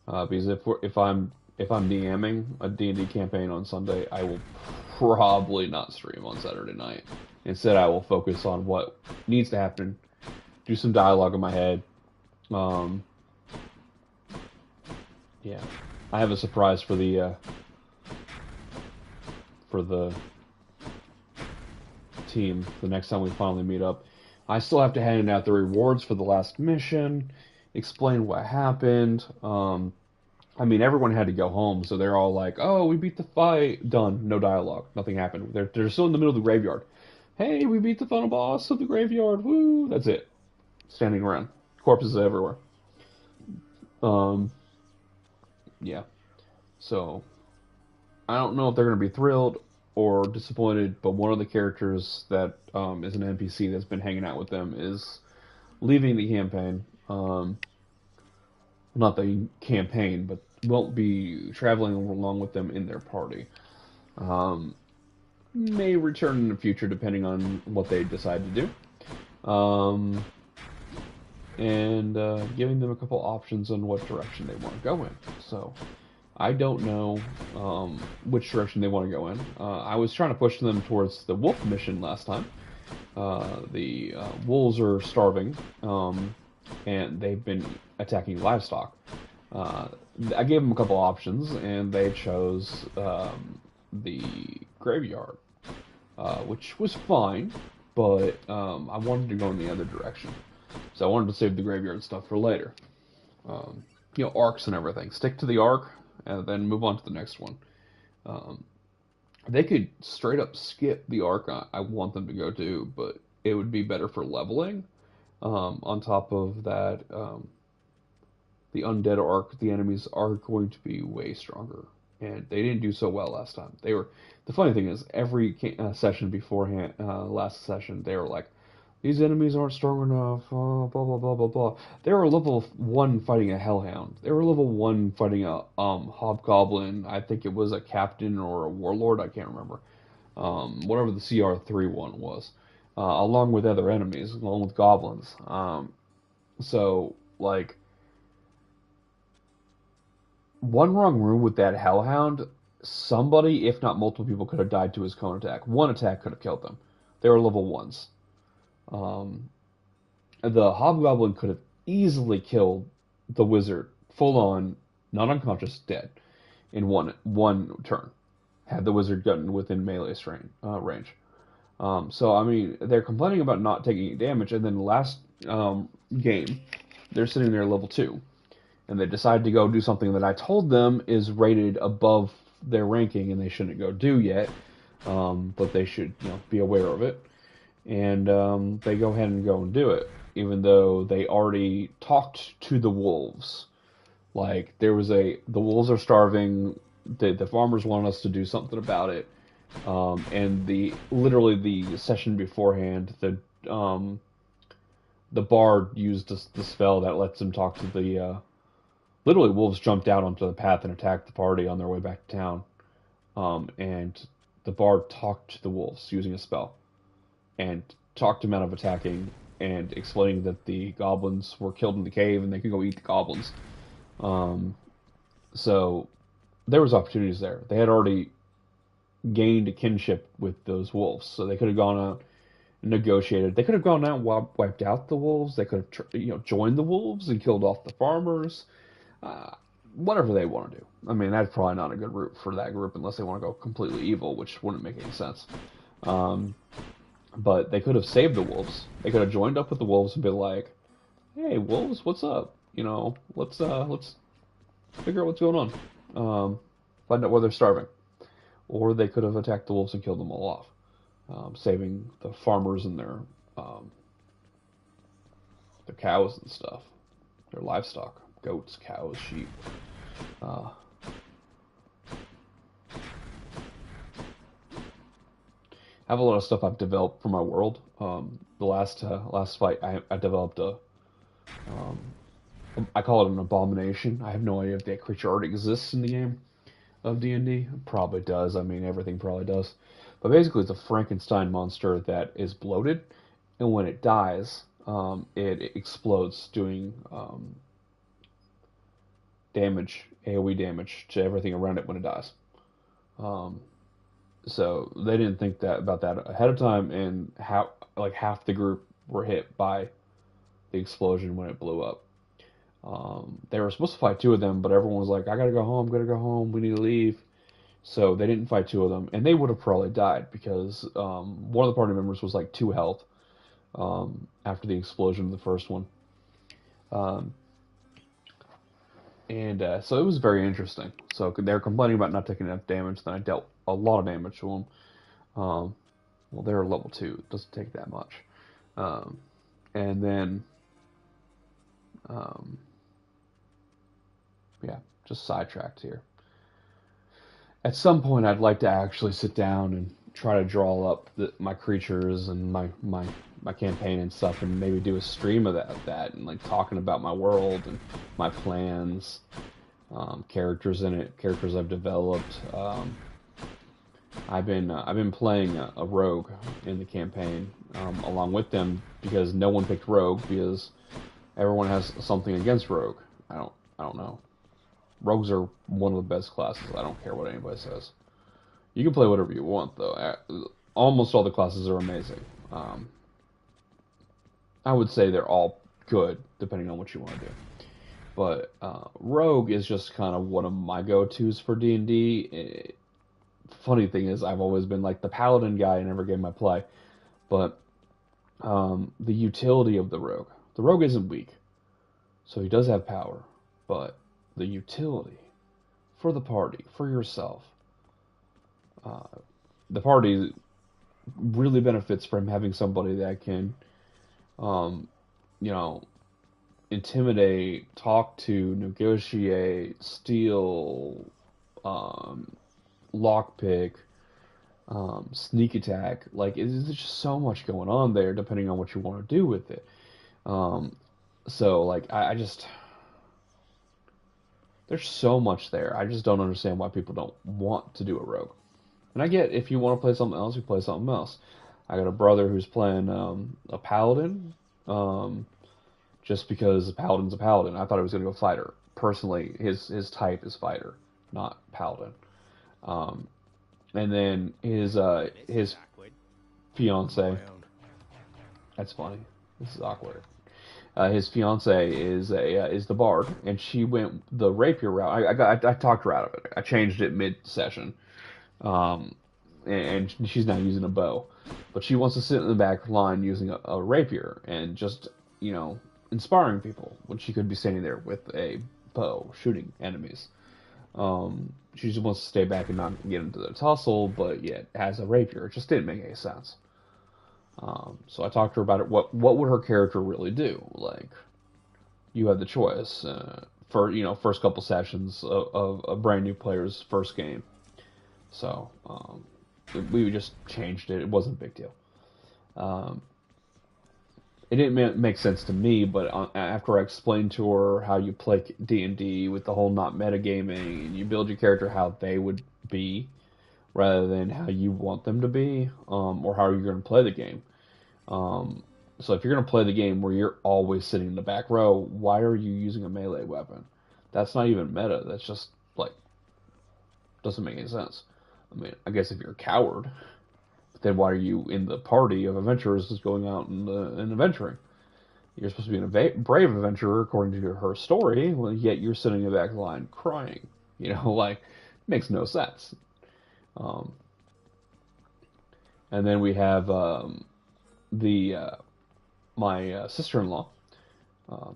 because if I'm DMing a D&D campaign on Sunday, I will probably not stream on Saturday night. Instead, I will focus on what needs to happen, do some dialogue in my head. Yeah, I have a surprise for the team the next time we finally meet up. I still have to hand out the rewards for the last mission, explain what happened. I mean, everyone had to go home, so they're all like, "Oh, we beat the fight." Done. No dialogue. Nothing happened. They're still in the middle of the graveyard. Hey, we beat the final boss of the graveyard. Woo! That's it. Standing around. Corpses everywhere. Yeah. So, I don't know if they're going to be thrilled or disappointed, but one of the characters that is an NPC that's been hanging out with them is leaving the campaign. Not the campaign, but won't be traveling along with them in their party. May return in the future depending on what they decide to do. And giving them a couple options on what direction they want to go in. So, I don't know which direction they want to go in. I was trying to push them towards the wolf mission last time. The wolves are starving, and they've been attacking livestock. I gave them a couple options, and they chose the graveyard, which was fine, but I wanted to go in the other direction. So I wanted to save the graveyard stuff for later. Arcs and everything. Stick to the arc, and then move on to the next one. They could straight up skip the arc I want them to go to, but it would be better for leveling. On top of that, the undead arc, the enemies are going to be way stronger. And they didn't do so well last time. The funny thing is, every session beforehand, last session, they were like, these enemies aren't strong enough, blah, blah, blah, blah, blah. They were level 1 fighting a Hellhound. They were level 1 fighting a Hobgoblin. I think it was a Captain or a Warlord, I can't remember. Whatever the CR3 one was. Along with other enemies, along with goblins. So, like, one wrong move with that Hellhound, somebody, if not multiple people, could have died to his cone attack. One attack could have killed them. They were level 1s. The Hobgoblin could have easily killed the Wizard, full on, not unconscious, dead, in one turn, had the Wizard gotten within melee range. So, I mean, they're complaining about not taking any damage, and then last game, they're sitting there level 2. And they decide to go do something that I told them is rated above their ranking, and they shouldn't go do yet. But they should, be aware of it. And they go ahead and go and do it, even though they already talked to the wolves. Like, the wolves are starving, the farmers want us to do something about it. And literally the session beforehand, the bard used the spell that lets him talk to the, literally wolves jumped out onto the path and attacked the party on their way back to town. And the bard talked to the wolves using a spell. And talked him out of attacking, and explaining that the goblins were killed in the cave and they could go eat the goblins. So there was opportunities there. They had already gained a kinship with those wolves, so they could have gone out and negotiated. They could have gone out and wiped out the wolves. They could have joined the wolves and killed off the farmers. Whatever they want to do. I mean, that's probably not a good route for that group unless they want to go completely evil, which wouldn't make any sense. But they could have saved the wolves. They could have joined up with the wolves and been like, "Hey, wolves, what's up? Let's figure out what's going on. Find out where they're starving." Or they could have attacked the wolves and killed them all off, saving the farmers and their cows and stuff, their livestock, goats, cows, sheep. I have a lot of stuff I've developed for my world. The last fight, I developed I call it an abomination. I have no idea if that creature already exists in the game of D&D. Probably does. I mean, everything probably does. But basically, it's a Frankenstein monster that is bloated, and when it dies, it explodes, doing damage, AoE damage to everything around it when it dies. So they didn't think about that ahead of time, and half the group were hit by the explosion when it blew up. They were supposed to fight two of them, but everyone was like, "I gotta go home, we need to leave." So they didn't fight two of them, and they would have probably died because one of the party members was like 2 health after the explosion of the first one. So it was very interesting. So they were complaining about not taking enough damage, then I dealt a lot of damage to them. Well, they're level 2, it doesn't take that much. And then, just sidetracked here. At some point, I'd like to actually sit down and try to draw up my creatures and my campaign and stuff, and maybe do a stream of that and like talking about my world and my plans, characters in it, characters I've developed. I've been playing a rogue in the campaign along with them because no one picked rogue because everyone has something against rogue. I don't know. Rogues are one of the best classes. I don't care what anybody says. You can play whatever you want, though. Almost all the classes are amazing. I would say they're all good, depending on what you want to do. But Rogue is just kind of one of my go-tos for D&D. Funny thing is, I've always been like the Paladin guy in every game I play. But the utility of the Rogue isn't weak. So he does have power, but the utility for the party, for yourself, the party really benefits from having somebody that can, intimidate, talk to, negotiate, steal, lockpick, sneak attack. Like, there's just so much going on there, depending on what you want to do with it. So, like, I just... There's so much there. I just don't understand why people don't want to do a rogue. And I get if you want to play something else, you play something else. I got a brother who's playing a paladin, just because a paladin's a paladin. I thought he was going to go fighter. Personally, his type is fighter, not paladin. And then his fiance. That's funny. This is awkward. His fiance is the bard, and she went the rapier route. I talked her out of it. I changed it mid-session, and she's now using a bow, but she wants to sit in the back line using a rapier and just inspiring people when she could be standing there with a bow shooting enemies. She just wants to stay back and not get into the tussle, but yet has a rapier. It just didn't make any sense. So I talked to her about it. What would her character really do? Like, you had the choice for first couple sessions of a brand new player's first game. So we just changed it. It wasn't a big deal. It didn't make sense to me, but after I explained to her how you play D&D with the whole not metagaming, and you build your character how they would be, rather than how you want them to be, or how you're going to play the game. So if you're going to play the game where you're always sitting in the back row, why are you using a melee weapon? That's not even meta. That's just Doesn't make any sense. I mean, I guess if you're a coward, but then why are you in the party of adventurers just going out and adventuring? You're supposed to be a brave adventurer according to her story, yet you're sitting in the back line crying. Like, makes no sense. And then we have my sister-in-law,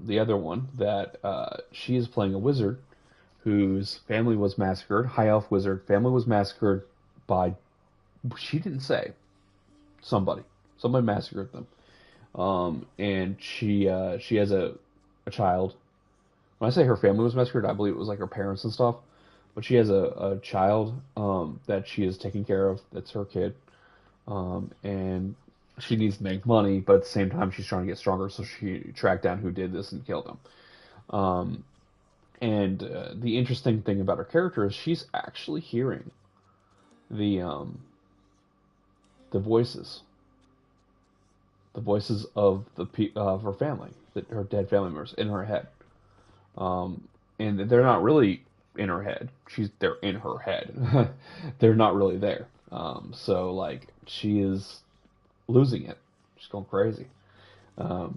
the other one, that she is playing a wizard whose family was massacred, high elf wizard, family was massacred by, she didn't say, somebody massacred them. And she has a child. When I say her family was massacred, I believe it was like her parents and stuff. But she has a child that she is taking care of. That's her kid. And she needs to make money, but at the same time she's trying to get stronger. So she tracked down who did this and killed him. And the interesting thing about her character is she's actually hearing the voices. The voices of her family, her dead family members, in her head, and they're not really in her head. They're in her head. They're not really there. So like she is losing it. She's going crazy. So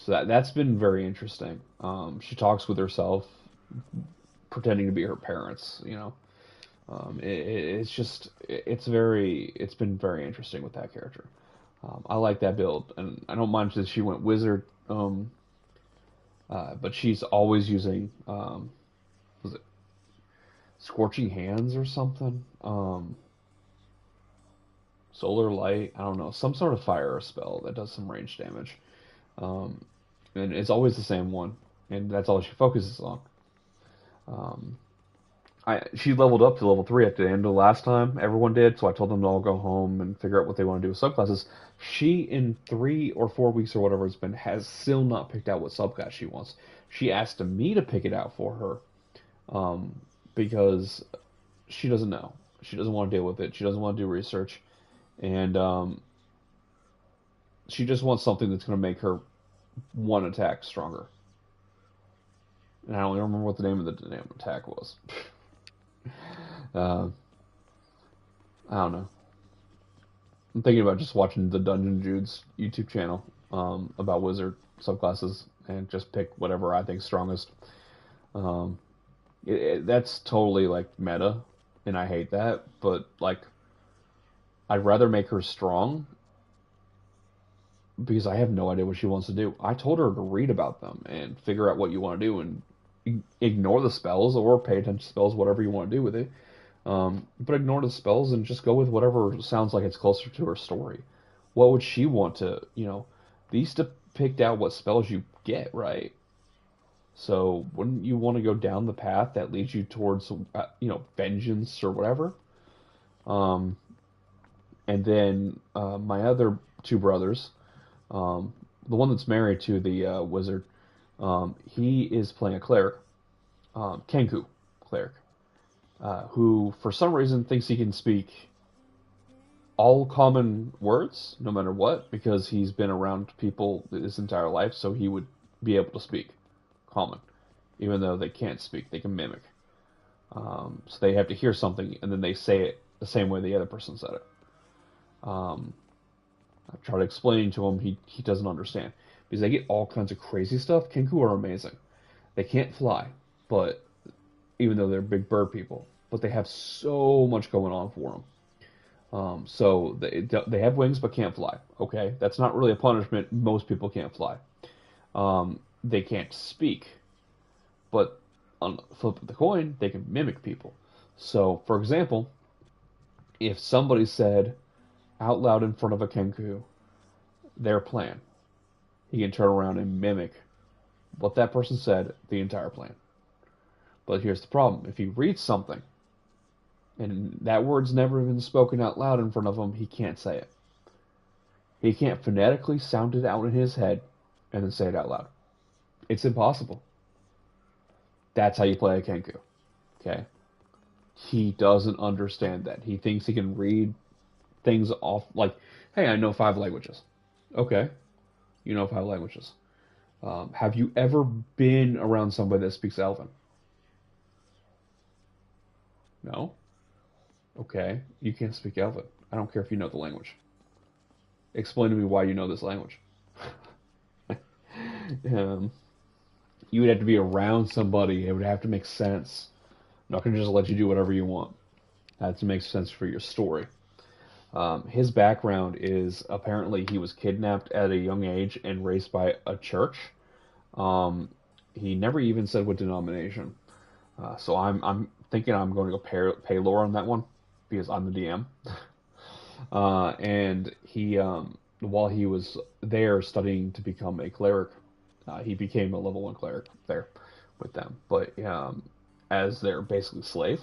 that's been very interesting. She talks with herself, pretending to be her parents. It's been very interesting with that character. I like that build, and I don't mind that she went wizard, but she's always using, was it Scorching Hands or something? Solar Light, I don't know, some sort of fire spell that does some range damage. And it's always the same one, and that's all she focuses on. She leveled up to level 3 at the end of the last time. Everyone did, so I told them to all go home and figure out what they want to do with subclasses. She, in 3 or 4 weeks or whatever it's been, has still not picked out what subclass she wants. She asked me to pick it out for her, because she doesn't know. She doesn't want to deal with it. She doesn't want to do research. And she just wants something that's going to make her one attack stronger. And I don't even remember what the name of the damn attack was. I don't know. I'm thinking about just watching the Dungeon Jude's YouTube channel about wizard subclasses and just pick whatever I think strongest. That's totally like meta, and I hate that. But like, I'd rather make her strong because I have no idea what she wants to do. I told her to read about them and figure out what you want to do and ignore the spells or pay attention to spells, whatever you want to do with it. But ignore the spells and just go with whatever sounds like it's closer to her story. What would she want to, these depict out what spells you get, right? So wouldn't you want to go down the path that leads you towards, vengeance or whatever? And then my other two brothers, the one that's married to the wizard, he is playing a cleric, Kenku cleric, who for some reason thinks he can speak all common words, no matter what, because he's been around people his entire life, so he would be able to speak common, even though they can't speak, they can mimic. So they have to hear something, and then they say it the same way the other person said it. I've tried explaining to him, he doesn't understand. Because they get all kinds of crazy stuff. Kenku are amazing. They can't fly, but even though they're big bird people, but they have so much going on for them. So they have wings but can't fly. Okay, that's not really a punishment. Most people can't fly. They can't speak, but on the flip of the coin, they can mimic people. So, for example, if somebody said out loud in front of a Kenku their plan, he can turn around and mimic what that person said, the entire plan. But here's the problem. If he reads something, and that word's never been spoken out loud in front of him, he can't say it. He can't phonetically sound it out in his head and then say it out loud. It's impossible. That's how you play a Kenku. Okay? He doesn't understand that. He thinks he can read things off, like, hey, I know 5 languages. Okay. You know 5 languages. Have you ever been around somebody that speaks Elven? No? Okay, you can't speak Elven. I don't care if you know the language. Explain to me why you know this language. You would have to be around somebody. It would have to make sense. I'm not going to just let you do whatever you want. It has to make sense for your story. His background is apparently he was kidnapped at a young age and raised by a church. He never even said what denomination. So I'm thinking I'm going to go pay lore on that one because I'm the DM. And he, while he was there studying to become a cleric, he became a level 1 cleric there with them. But as their basically slave,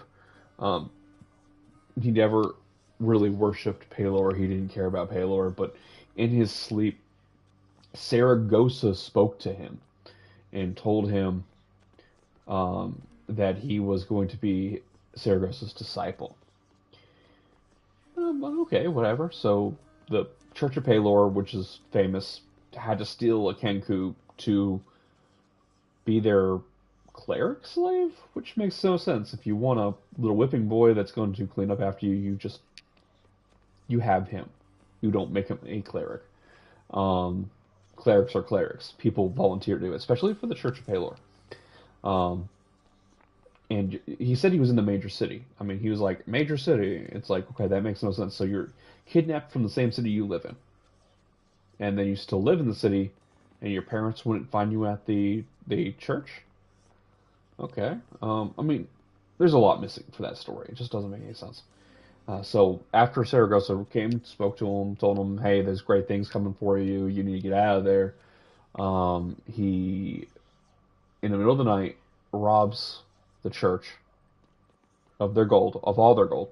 he never really worshipped Pelor. He didn't care about Pelor. But in his sleep, Saragossa spoke to him and told him that he was going to be Saragossa's disciple. Okay, whatever. So the Church of Pelor, which is famous, had to steal a Kenku to be their cleric slave, which makes no sense. If you want a little whipping boy that's going to clean up after you, you have him. You don't make him a cleric. Clerics are clerics. People volunteer to do it, especially for the Church of Pelor. And he said he was in the major city. I mean, he was like, major city. It's like, okay, that makes no sense. So you're kidnapped from the same city you live in. And then you still live in the city, and your parents wouldn't find you at the church? Okay. I mean, there's a lot missing for that story. It just doesn't make any sense. So after Saragossa came, spoke to him, told him, hey, there's great things coming for you. You need to get out of there. He, in the middle of the night, robs the church of their gold, of all their gold,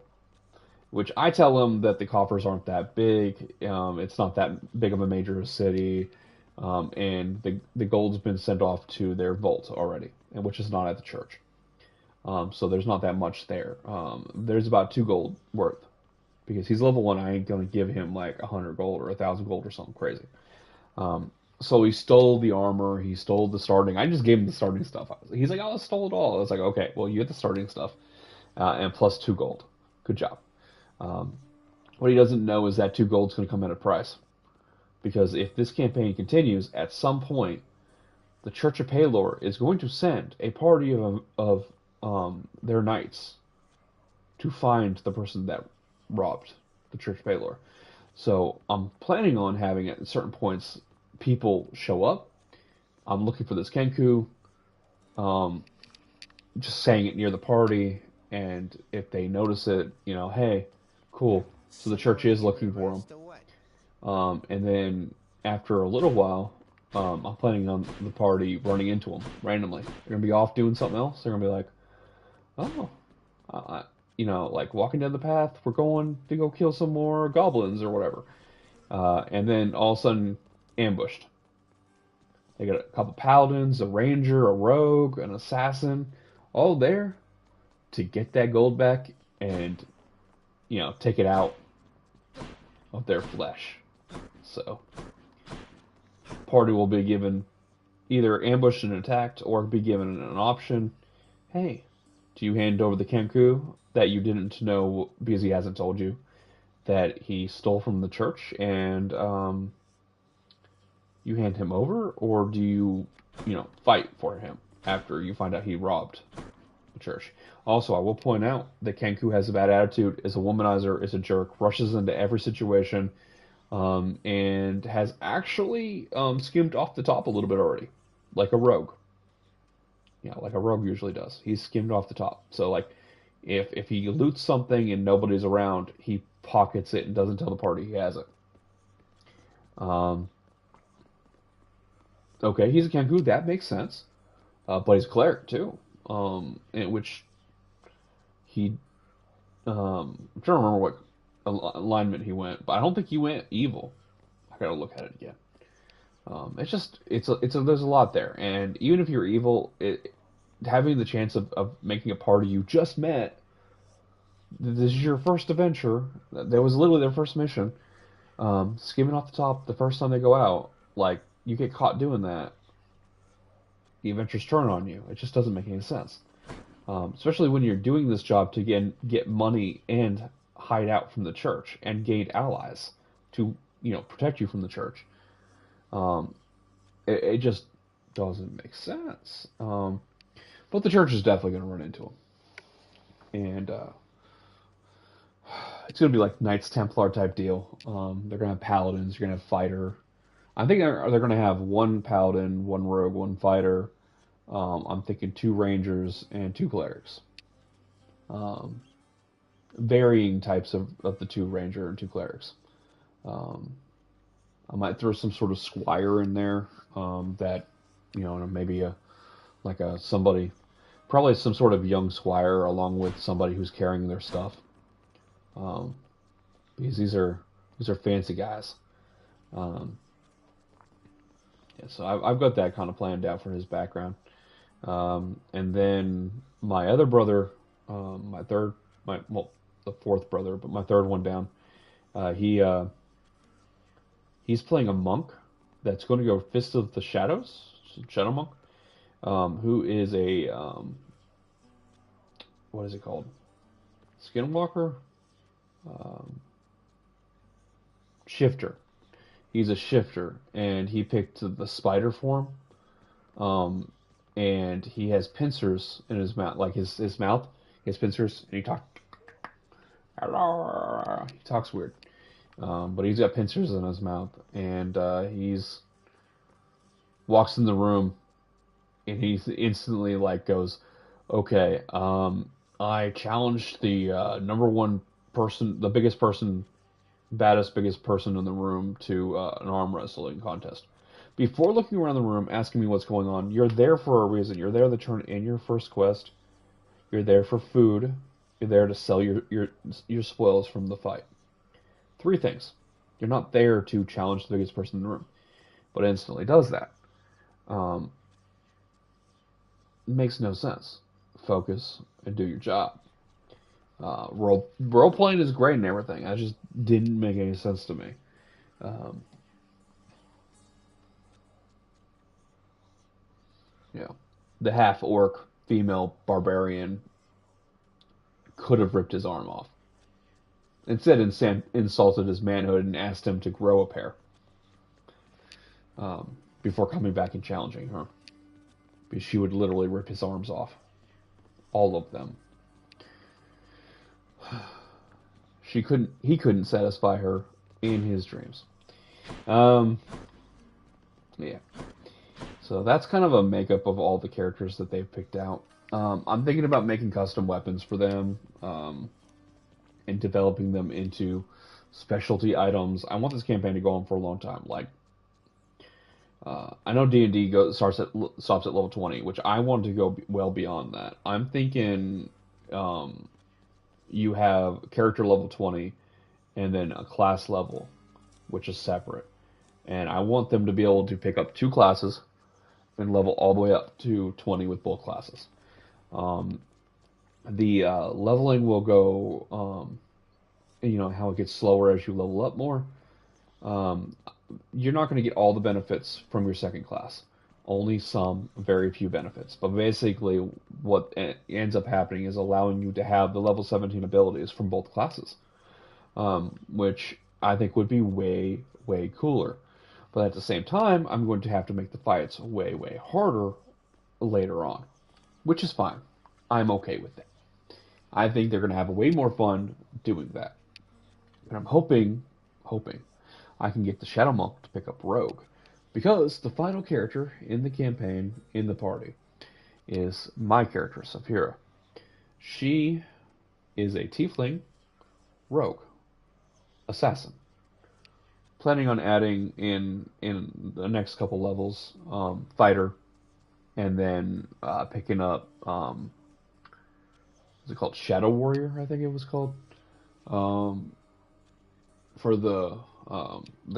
which I tell them that the coffers aren't that big. It's not that big of a major city, and the gold's been sent off to their vault already, and which is not at the church. So there's not that much there. There's about 2 gold worth, because he's level 1. I ain't gonna give him like 100 gold or 1,000 gold or something crazy. So he stole the armor, he stole the starting. I just gave him the starting stuff. He's like, oh, I stole it all. I was like, okay, well, you get the starting stuff, and plus 2 gold. Good job. What he doesn't know is that 2 gold's going to come at a price. Because if this campaign continues, at some point, the Church of Pelor is going to send a party of their knights to find the person that robbed the Church of Pelor. So I'm planning on having at certain points people show up. I'm looking for this Kenku, just saying it near the party, and if they notice it, hey, cool. So the church is looking for him. And then after a little while, I'm planning on the party running into them randomly. They're gonna be off doing something else. They're gonna be like, oh, like walking down the path. We're going to go kill some more goblins or whatever. And then all of a sudden, ambushed. They got a couple paladins, a ranger, a rogue, an assassin, all there to get that gold back and, take it out of their flesh. So, party will be given either ambushed and attacked, or be given an option. Hey, do you hand over the Kenku that you didn't know because he hasn't told you that he stole from the church, and you hand him over, or do you, fight for him after you find out he robbed the church? Also, I will point out that Kenku has a bad attitude, is a womanizer, is a jerk, rushes into every situation, and has actually skimmed off the top a little bit already, like a rogue. Like a rogue usually does. He's skimmed off the top. So, like, if he loots something and nobody's around, he pockets it and doesn't tell the party he has it. Okay, he's a Kenku, that makes sense. But he's a cleric, too. In which he... I'm trying to remember what alignment he went, but I don't think he went evil. I gotta look at it again. There's a lot there. And even if you're evil, having the chance of making a party you just met, this is your first adventure, that was literally their first mission, skimming off the top the first time they go out, like, you get caught doing that, the adventures turn on you. It just doesn't make any sense. especially when you're doing this job to get money and hide out from the church and gain allies to protect you from the church. It just doesn't make sense. But the church is definitely going to run into him, and it's going to be like Knights Templar type deal. They're going to have paladins. You're going to have fighter. I think they're going to have one paladin, one rogue, one fighter. I'm thinking 2 rangers and 2 clerics. Varying types of the 2 ranger and 2 clerics. I might throw some sort of squire in there, that, maybe somebody, probably some sort of young squire along with somebody who's carrying their stuff. Because these are fancy guys. So I've got that kind of planned out for his background. And then my other brother, the 4th brother, but my 3rd one down, he's playing a monk that's going to go Fist of the Shadows, Shadow Monk, who is a, what is it called? Skinwalker? Shifter. He's a shifter, and he picked the spider form, and he has pincers in his mouth, like his mouth, he has pincers, and he talks weird. But he's got pincers in his mouth, and he's walks in the room, and he instantly goes, okay, I challenged the number 1 person, the biggest person in the room to an arm wrestling contest. Before looking around the room, asking me what's going on, you're there for a reason. You're there to turn in your first quest. You're there for food. You're there to sell your spoils from the fight. 3 things. You're not there to challenge the biggest person in the room, but it instantly does that. It makes no sense. Focus and do your job. Role playing is great and everything. It just didn't make any sense to me. The half orc female barbarian could have ripped his arm off. Instead, insulted his manhood and asked him to grow a pair before coming back and challenging her, because she would literally rip his arms off, all of them. He couldn't satisfy her in his dreams. So that's kind of a makeup of all the characters that they've picked out. I'm thinking about making custom weapons for them, and developing them into specialty items. I want this campaign to go on for a long time. I know D&D stops at level 20, which I want to go well beyond that. I'm thinking you have character level 20 and then a class level, which is separate. And I want them to be able to pick up 2 classes and level all the way up to 20 with both classes. The leveling will go, how it gets slower as you level up more. You're not going to get all the benefits from your second class. Only some, very few benefits. But basically, what ends up happening is allowing you to have the level 17 abilities from both classes, which I think would be way, way cooler. But at the same time, I'm going to have to make the fights way, way harder later on, which is fine. I'm okay with that. I think they're going to have way more fun doing that. And I'm hoping I can get the Shadow Monk to pick up Rogue. Because the final character in the campaign, in the party, is my character, Saphira. She is a tiefling rogue, assassin. Planning on adding in the next couple levels, fighter, and then picking up, what's it called? Shadow Warrior, I think it was called. For the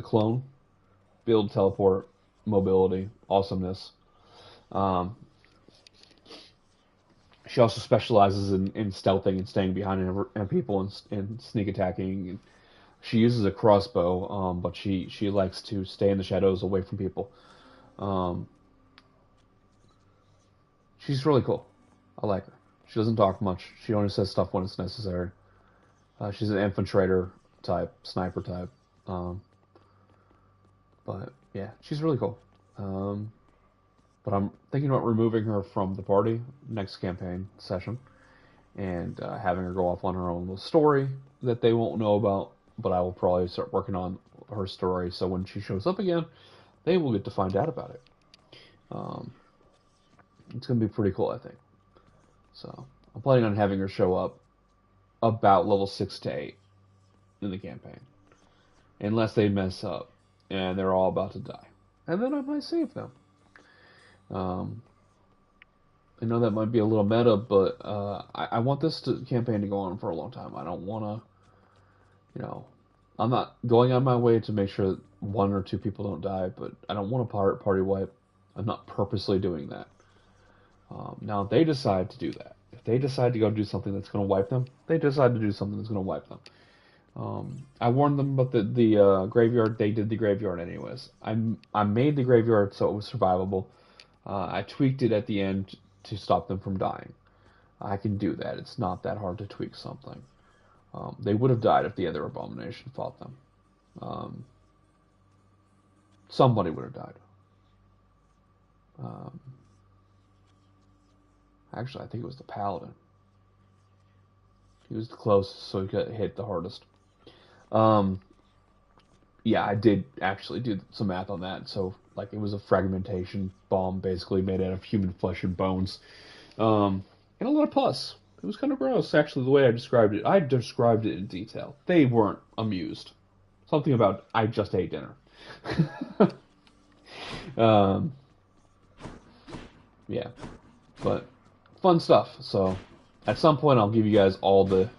clone. Build, teleport, mobility, awesomeness. She also specializes in stealthing and staying behind people and sneak attacking. And she uses a crossbow, but she likes to stay in the shadows away from people. She's really cool. I like her. She doesn't talk much. She only says stuff when it's necessary. She's an infiltrator type, sniper type. But yeah, she's really cool. But I'm thinking about removing her from the party next campaign session and having her go off on her own little story that they won't know about. But I will probably start working on her story, so when she shows up again, they will get to find out about it. It's going to be pretty cool, I think. So I'm planning on having her show up about level 6 to 8 in the campaign. Unless they mess up and they're all about to die. And then I might save them. I know that might be a little meta, but I want this campaign to go on for a long time. I don't want to, I'm not going on my way to make sure that 1 or 2 people don't die, but I don't want a party wipe. I'm not purposely doing that. Now, if they decide to do that, if they decide to go do something that's going to wipe them, they decide to do something that's going to wipe them. I warned them about the graveyard. They did the graveyard anyways. I made the graveyard so it was survivable. I tweaked it at the end to stop them from dying. I can do that. It's not that hard to tweak something. They would have died if the other abomination fought them. Somebody would have died. Actually, I think it was the paladin. He was the closest, so he got hit the hardest. Yeah, I did actually do some math on that. So, like, it was a fragmentation bomb, basically made out of human flesh and bones, and a lot of pus. It was kind of gross, actually, the way I described it. I described it in detail. They weren't amused. Something about, I just ate dinner. Yeah, but fun stuff. So, at some point, I'll give you guys all the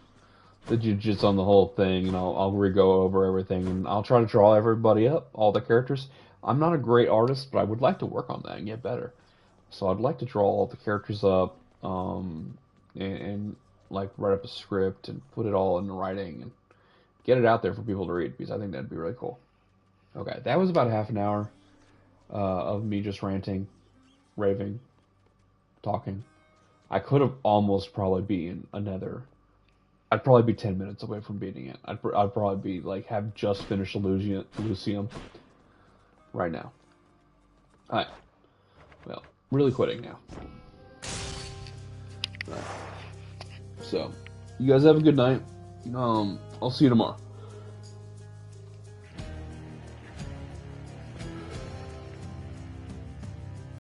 jujits on the whole thing, and I'll re-go over everything, and I'll try to draw everybody up, all the characters. I'm not a great artist, but I would like to work on that and get better. So I'd like to draw all the characters up, and like write up a script and put it all in writing and get it out there for people to read, because I think that'd be really cool. Okay, that was about half an hour of me just ranting, raving, talking. I could have almost probably been another. I'd probably be 10 minutes away from beating it. I'd probably be like have just finished Elysium right now. Alright. Well, really quitting now. Right. So, you guys have a good night. I'll see you tomorrow.